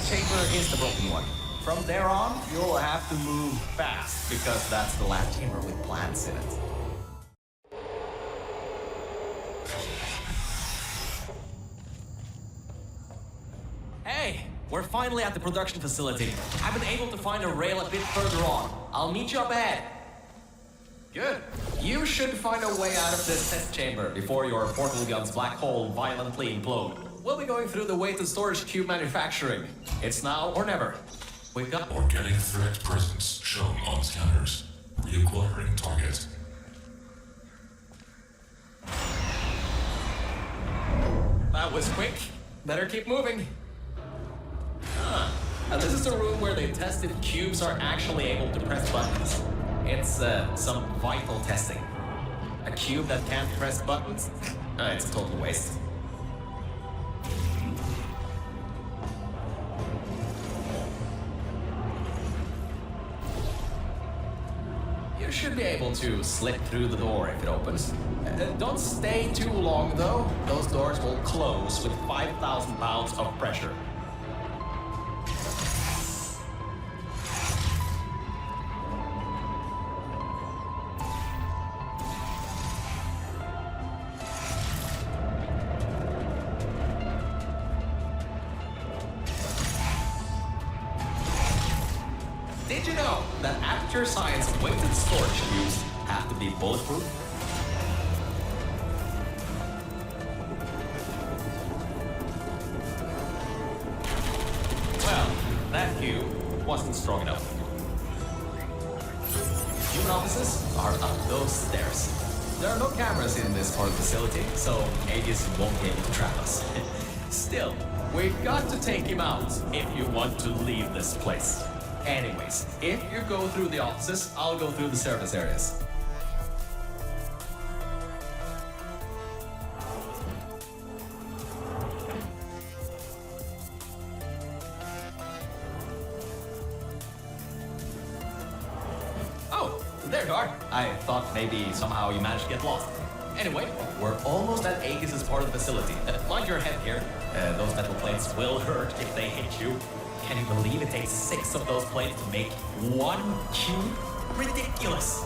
Chamber is the broken one. From there on, you'll have to move fast, because that's the last chamber with plants in it. Hey, we're finally at the production facility. I've been able to find a rail a bit further on. I'll meet you up ahead. Good. You should find a way out of this test chamber before your portal gun's black hole violently implode. We'll be going through the weighted storage cube manufacturing. It's now or never. We've got Organic threat presence shown on scanners. Reacquiring target. That was quick. Better keep moving. Now this is the room where they test if cubes are actually able to press buttons. It's some vital testing. A cube that can't press buttons? It's a total waste. You should be able to slip through the door if it opens. Don't stay too long though. Those doors will close with 5,000 pounds of pressure. Did you know that Aperture Science weighted storage cubes have to be bulletproof? Well, that cube wasn't strong enough. Human offices are up those stairs. There are no cameras in this part of the facility, so Aegis won't be able to trap us. Still, we've got to take him out if you want to leave this place. Anyways, if you go through the offices, I'll go through the service areas. Oh, there you are. I thought maybe somehow you managed to get lost. Anyway, we're almost at Aegis' part of the facility. Mind your head here. Those metal plates will hurt if they hit you. Can you believe it takes 6 of those plates to make 1 cube? Ridiculous!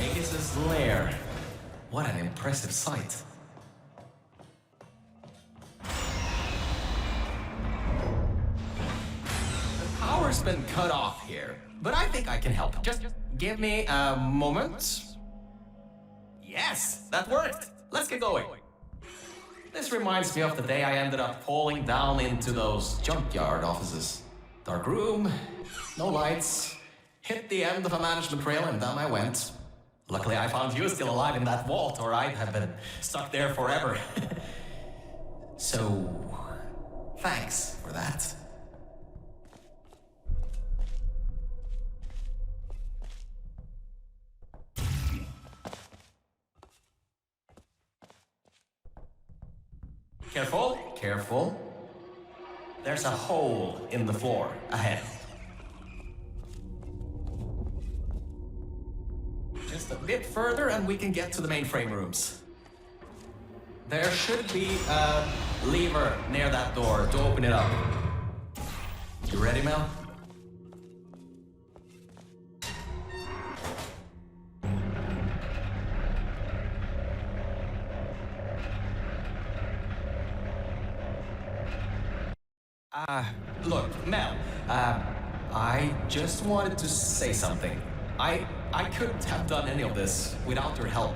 Aegis' lair. What an impressive sight. Power's been cut off here, but I think I can help. Just give me a moment. Yes, that worked. Let's get going. This reminds me of the day I ended up falling down into those junkyard offices. Dark room, no lights, hit the end of a management rail and down I went. Luckily I found you still alive in that vault, or I'd have been stuck there forever. So, thanks for that. Careful, careful. There's a hole in the floor ahead. Just a bit further and we can get to the mainframe rooms. There should be a lever near that door to open it up. You ready, Mel? Look, Mel, I just wanted to say something. I couldn't have done any of this without your help.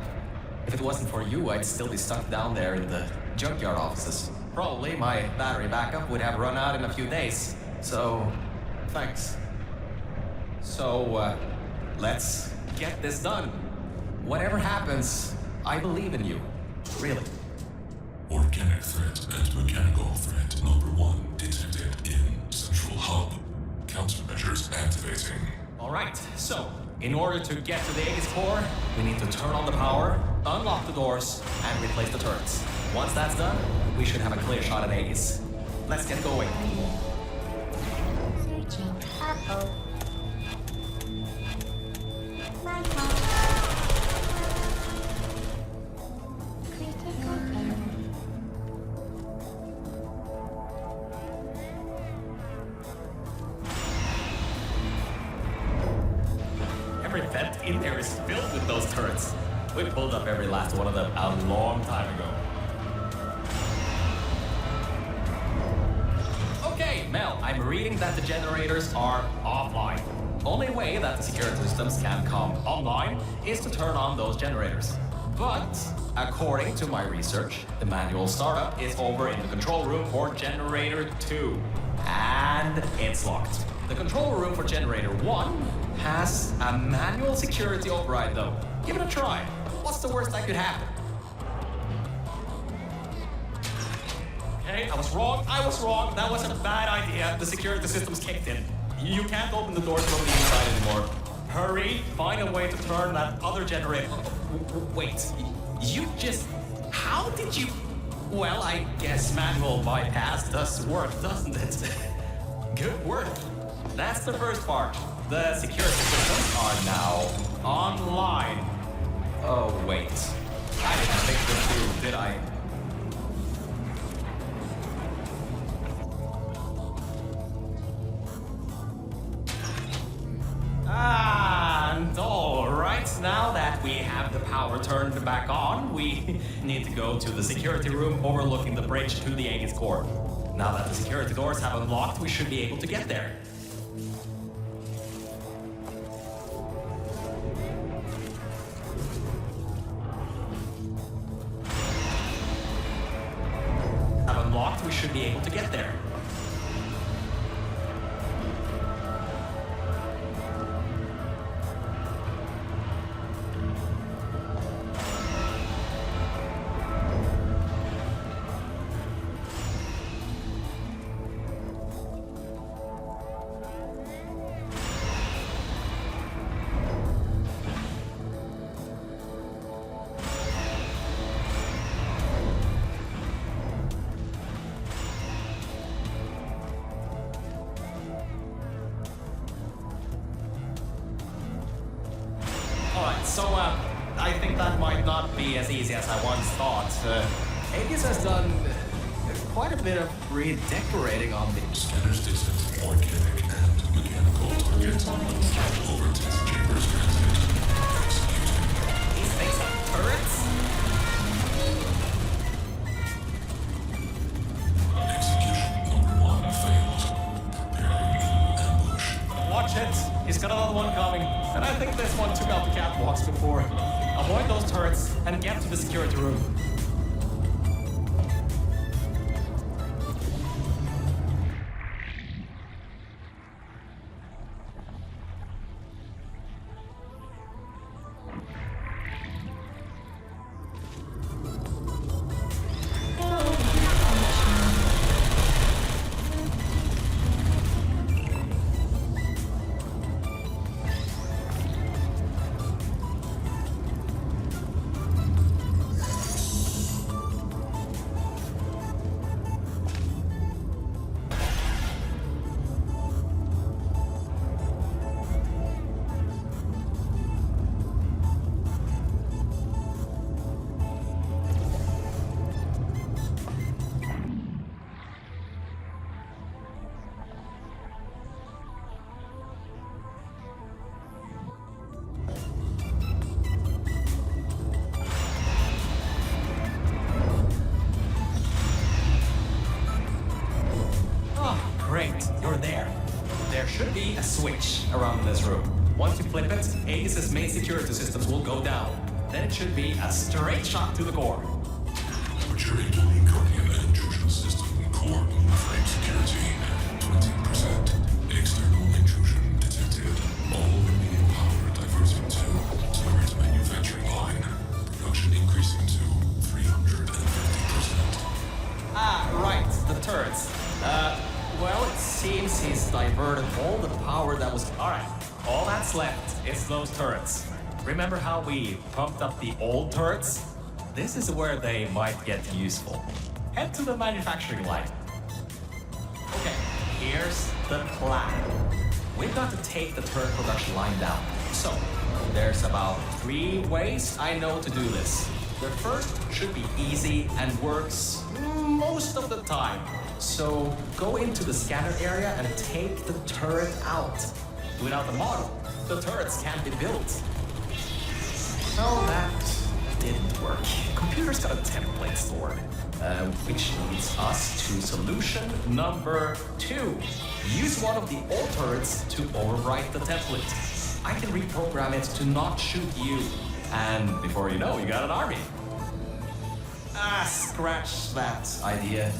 If it wasn't for you, I'd still be stuck down there in the junkyard offices. Probably my battery backup would have run out in a few days. So, thanks. So, let's get this done. Whatever happens, I believe in you. Really. Organic threat and mechanical threat number 1 detected in Central Hub. Countermeasures activating. Alright, so, in order to get to the Aegis core, we need to turn on the power, unlock the doors, and replace the turrets. Once that's done, we should have a clear shot at Aegis. Let's get going. Every vent in there is filled with those turrets. We pulled up every last one of them a long time ago. Okay, Mel, I'm reading that the generators are offline. Only way that the security systems can come online is to turn on those generators. But, according to my research, the manual startup is over in the control room for generator 2. And it's locked. The control room for generator 1 has a manual security override though. Give it a try. What's the worst that could happen? Okay, I was wrong. That was a bad idea. The security system's kicked in. You can't open the doors from the inside anymore. Hurry, find a way to turn that other generator. Wait, you just... How did you... Well, I guess manual bypass does work, doesn't it? Good work. That's the first part. The security systems are now online. Oh, wait. I didn't think this through, did I? And all right, now that we have the power turned back on, we need to go to the security room overlooking the bridge to the Aegis core. Now that the security doors have unlocked, we should be able to get there. We should be able to get there. So, I think that might not be as easy as I once thought. Aegis has done quite a bit of redecorating on the... Scanners detect organic and mechanical targets. Over test chambers granted. Executing. These things are turrets? Execution number 1 failed. Preparing ambush. Watch it. He's got another one coming. And I think this one took out the catwalks before. Avoid those turrets and get to the security room. Great, you're there. There should be a switch around this room. Once you flip it, Aegis' main security systems will go down. Then it should be a straight shot to the core. Aperture incoming Guardian intrusion system. Core frame security 20%. External intrusion detected. All remaining power diverting to turret manufacturing line. Production increasing to 350%. Ah, right, the turrets. Well, it seems he's diverted all the power that was... Alright, all that's left is those turrets. Remember how we pumped up the old turrets? This is where they might get useful. Head to the manufacturing line. Okay, here's the plan. We've got to take the turret production line down. So, there's about 3 ways I know to do this. The first should be easy and works most of the time. So go into the scanner area and take the turret out. Without the model, the turrets can't be built. So that work. Computer's got a template stored, which leads us to solution number 2. Use one of the old turrets to overwrite the template. I can reprogram it to not shoot you, and before you know, you got an army. Scratch that idea.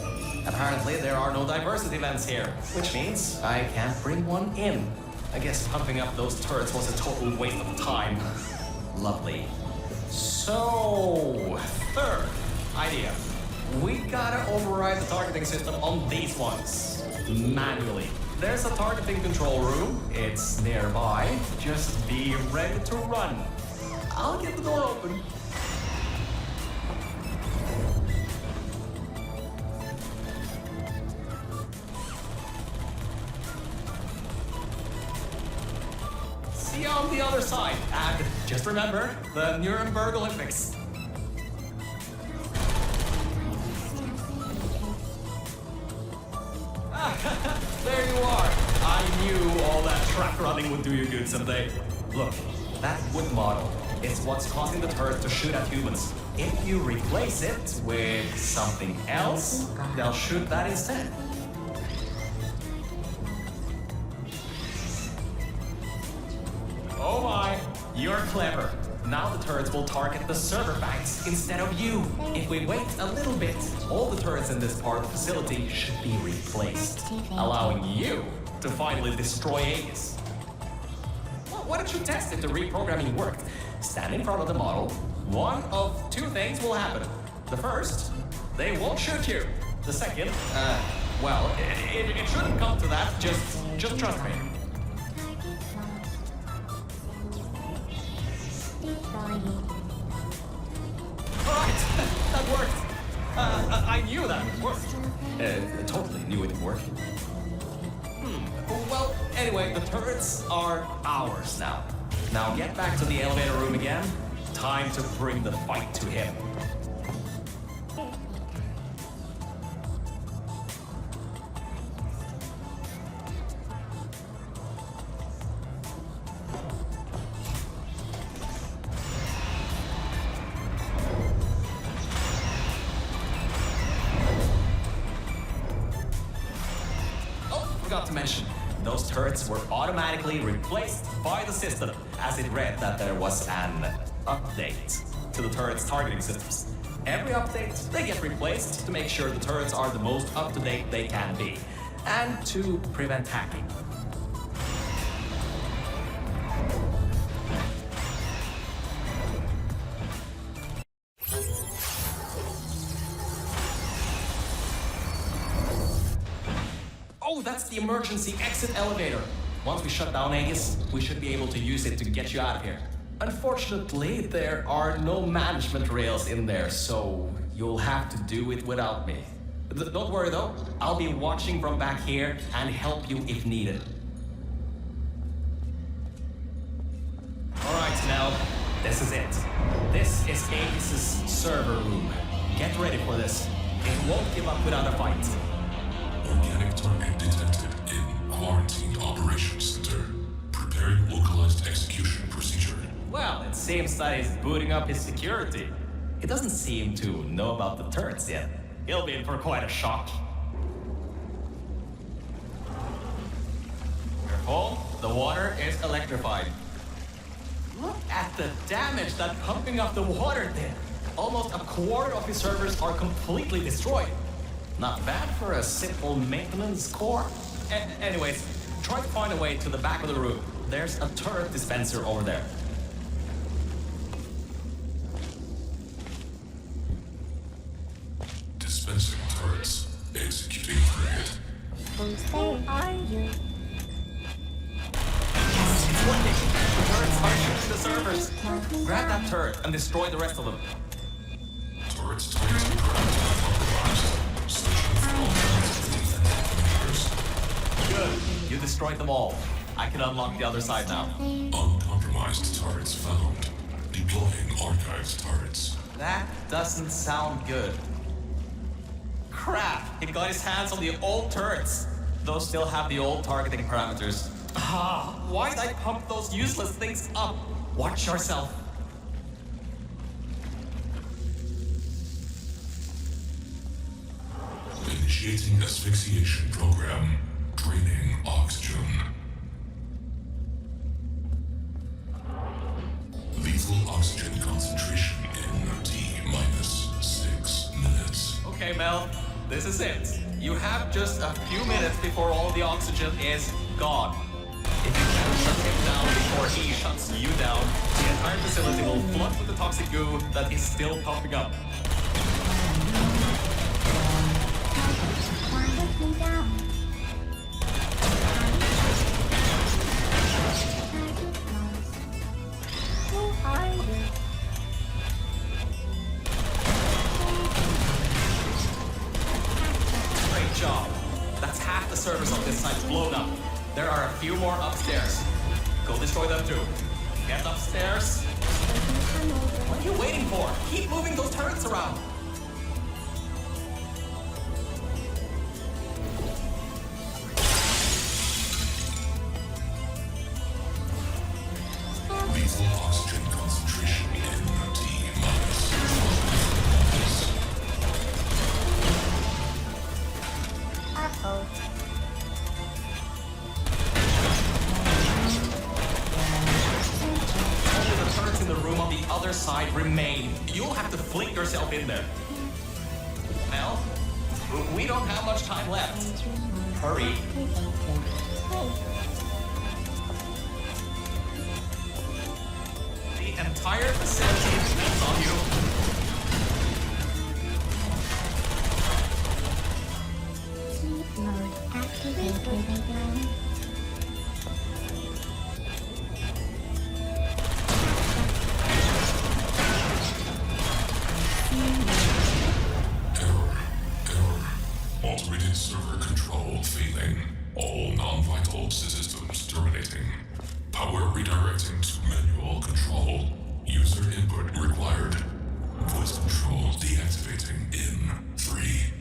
Apparently, there are no diversity events here, which means I can't bring one in. I guess pumping up those turrets was a total waste of time. Lovely. So, third idea. We gotta override the targeting system on these ones, manually. There's a targeting control room. It's nearby. Just be ready to run. I'll get the door open. See you on the other side. And just remember the Nuremberg Olympics. There you are. I knew all that track running would do you good someday. Look, that wood model is what's causing the turret to shoot at humans. If you replace it with something else, they'll shoot that instead. Oh my, you're clever. Now the turrets will target the server banks instead of you. If we wait a little bit, all the turrets in this part of the facility should be replaced, allowing you to finally destroy Aegis. Well, why don't you test if the reprogramming worked? Stand in front of the model. One of two things will happen. The first, they won't shoot you. The second, well, it shouldn't come to that. Just trust me. Alright, that worked. I knew that would work. Totally knew it would work. Well, anyway, the turrets are ours now. Now get back to the elevator room again. Time to bring the fight to him. Forgot to mention, those turrets were automatically replaced by the system, as it read that there was an update to the turrets' targeting systems. Every update, they get replaced to make sure the turrets are the most up-to-date they can be, and to prevent hacking. Oh, that's the emergency exit elevator. Once we shut down Aegis, we should be able to use it to get you out of here. Unfortunately, there are no management rails in there, so you'll have to do it without me. Don't worry though, I'll be watching from back here and help you if needed. Alright, now, this is it. This is Aegis' server room. Get ready for this. It won't give up without a fight. Organic target detected in Quarantine Operations Center. Preparing localized execution procedure. Well, it seems that he's booting up his security. He doesn't seem to know about the turrets yet. He'll be in for quite a shock. Careful, the water is electrified. Look at the damage that pumping up the water did. Almost a quarter of his servers are completely destroyed. Not bad for a simple maintenance core. Anyways, try to find a way to the back of the room. There's a turret dispenser over there. Dispensing turrets. Executing target. It's working. The turrets are shooting the servers. Grab that turret and destroy the rest of them. Turrets targeting the ground are compromised. Searching for alternative detonators. Good. You destroyed them all. I can unlock the other side now. Uncompromised turrets found. Deploying archived turrets. That doesn't sound good. Crap! He got his hands on the old turrets. Those still have the old targeting parameters. Why'd I pump those useless things up? Watch yourself. Initiating asphyxiation program. Draining oxygen. Lethal oxygen concentration in T-6 minutes. Okay, Mel, this is it. You have just a few minutes before all the oxygen is gone. If you can shut him down before he shuts you down, the entire facility will flood with the toxic goo that is still pumping up. Great job. That's half the servers on this site blown up. There are a few more upstairs. Go destroy them too. Get upstairs. What are you waiting for? Keep moving those turrets around. Lethal oxygen concentration in T-12 minutes. Only the turrets in the room on the other side remain. You'll have to fling yourself in there. Mel, we don't have much time left. Hurry. The entire facility depends on you. Mode activated. Automated server control failing. All non-vital systems terminating. Power redirecting to manual control. User input required. Voice control deactivating in 3,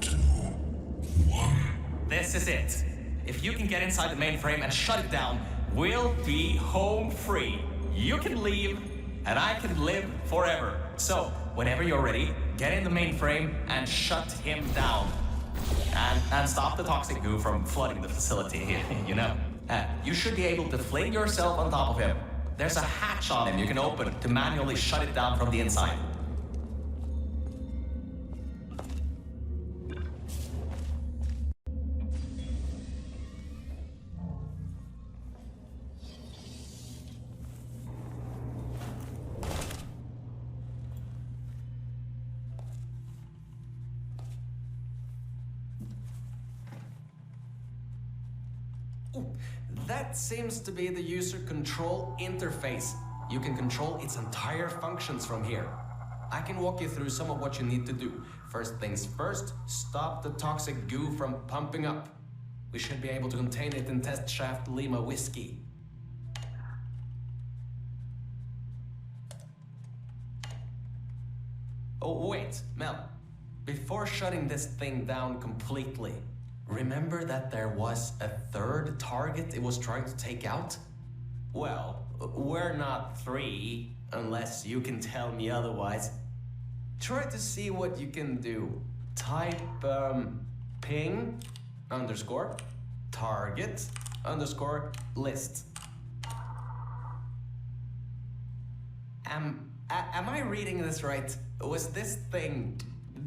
2, 1. This is it. If you can get inside the mainframe and shut it down, we'll be home free. You can leave, and I can live forever. So, whenever you're ready, get in the mainframe and shut him down. And stop the toxic goo from flooding the facility, you know. You should be able to fling yourself on top of him. There's a hatch on him you can open to manually shut it down from the inside. That seems to be the user control interface. You can control its entire functions from here. I can walk you through some of what you need to do. First things first, stop the toxic goo from pumping up. We should be able to contain it in test shaft Lima Whiskey. Oh, wait, Mel. Before shutting this thing down completely, remember that there was a third target it was trying to take out? Well, we're not three, unless you can tell me otherwise. Try to see what you can do. Type, ping, underscore, target, underscore, list. Am I reading this right? Was this thing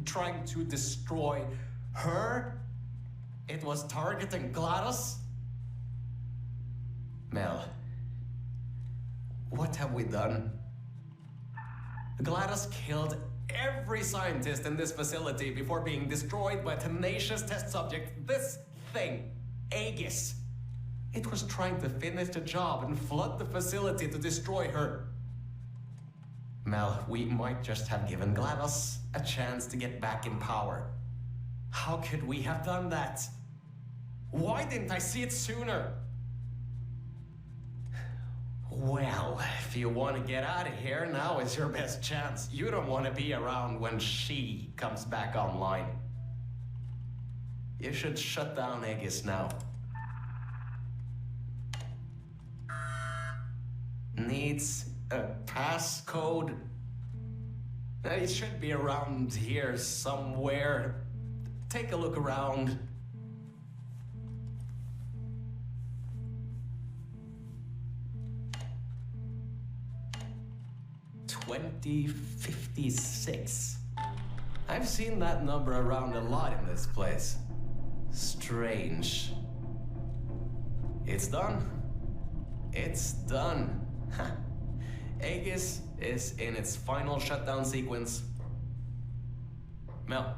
trying to destroy her? It was targeting GLaDOS? Mel, what have we done? GLaDOS killed every scientist in this facility before being destroyed by a tenacious test subject. This thing, Aegis. It was trying to finish the job and flood the facility to destroy her. Mel, we might just have given GLaDOS a chance to get back in power. How could we have done that? Why didn't I see it sooner? Well, if you want to get out of here, now is your best chance. You don't want to be around when she comes back online. You should shut down Aegis now. Needs a passcode. It should be around here somewhere. take a look around. $20.56. I've seen that number around a lot in this place. Strange. It's done. It's done. Aegis is in its final shutdown sequence. Mel,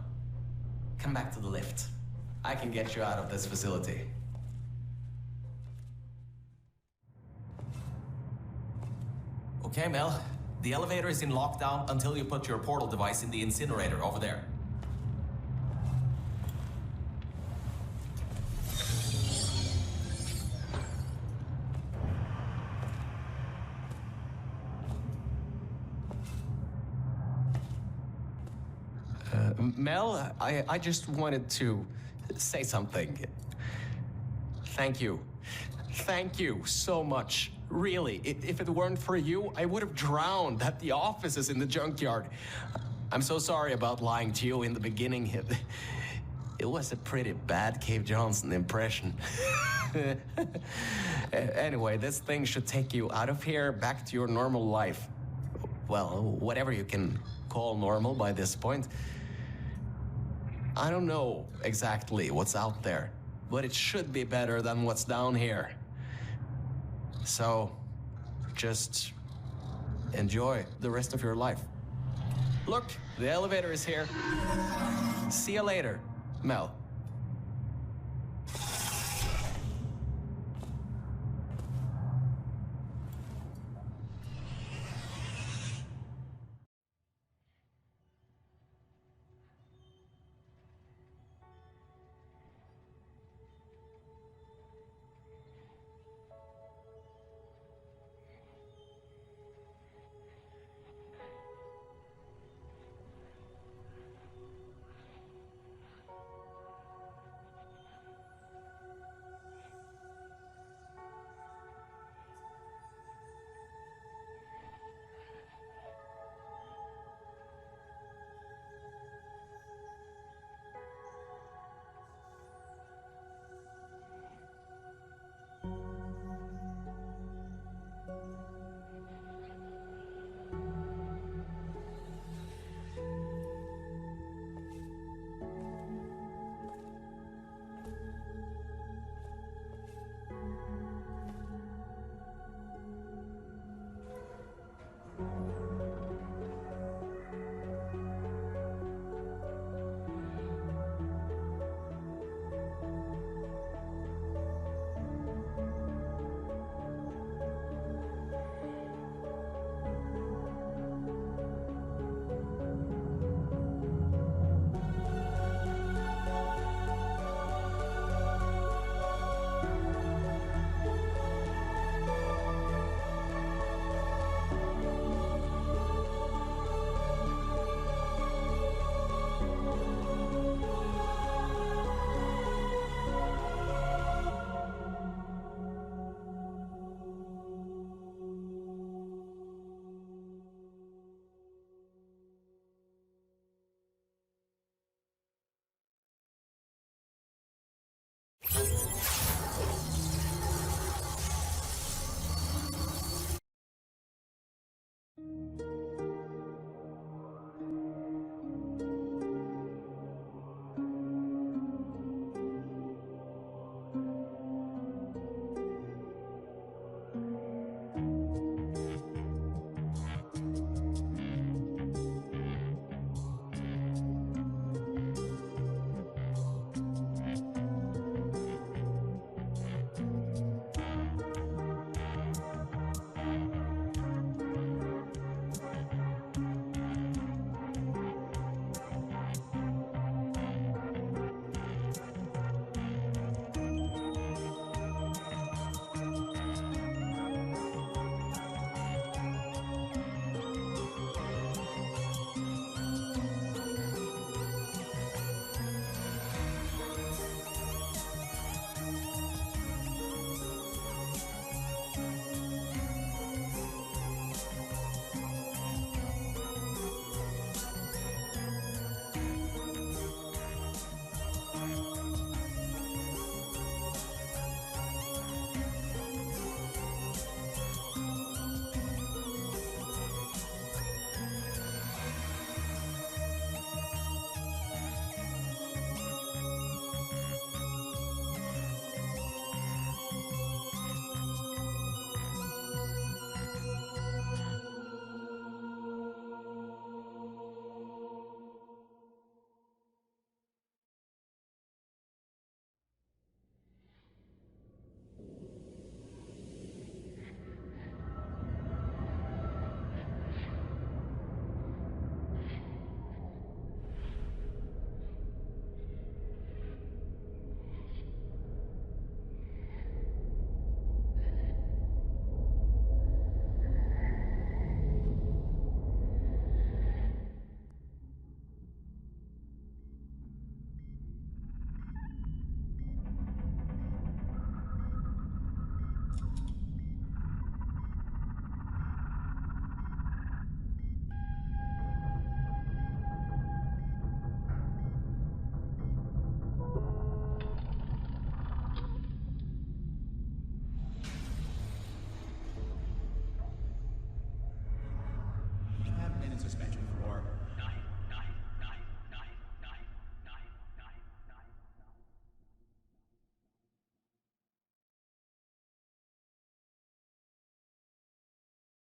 come back to the lift. I can get you out of this facility. Okay, Mel. The elevator is in lockdown until you put your portal device in the incinerator over there. Mel, I just wanted to say something. Thank you. Thank you so much. Really, if it weren't for you, I would have drowned at the offices in the junkyard. I'm so sorry about lying to you in the beginning. It was a pretty bad Cave Johnson impression. Anyway, this thing should take you out of here, back to your normal life. Well, whatever you can call normal by this point. I don't know exactly what's out there, but it should be better than what's down here. So, just enjoy the rest of your life. Look, the elevator is here. See you later, Mel.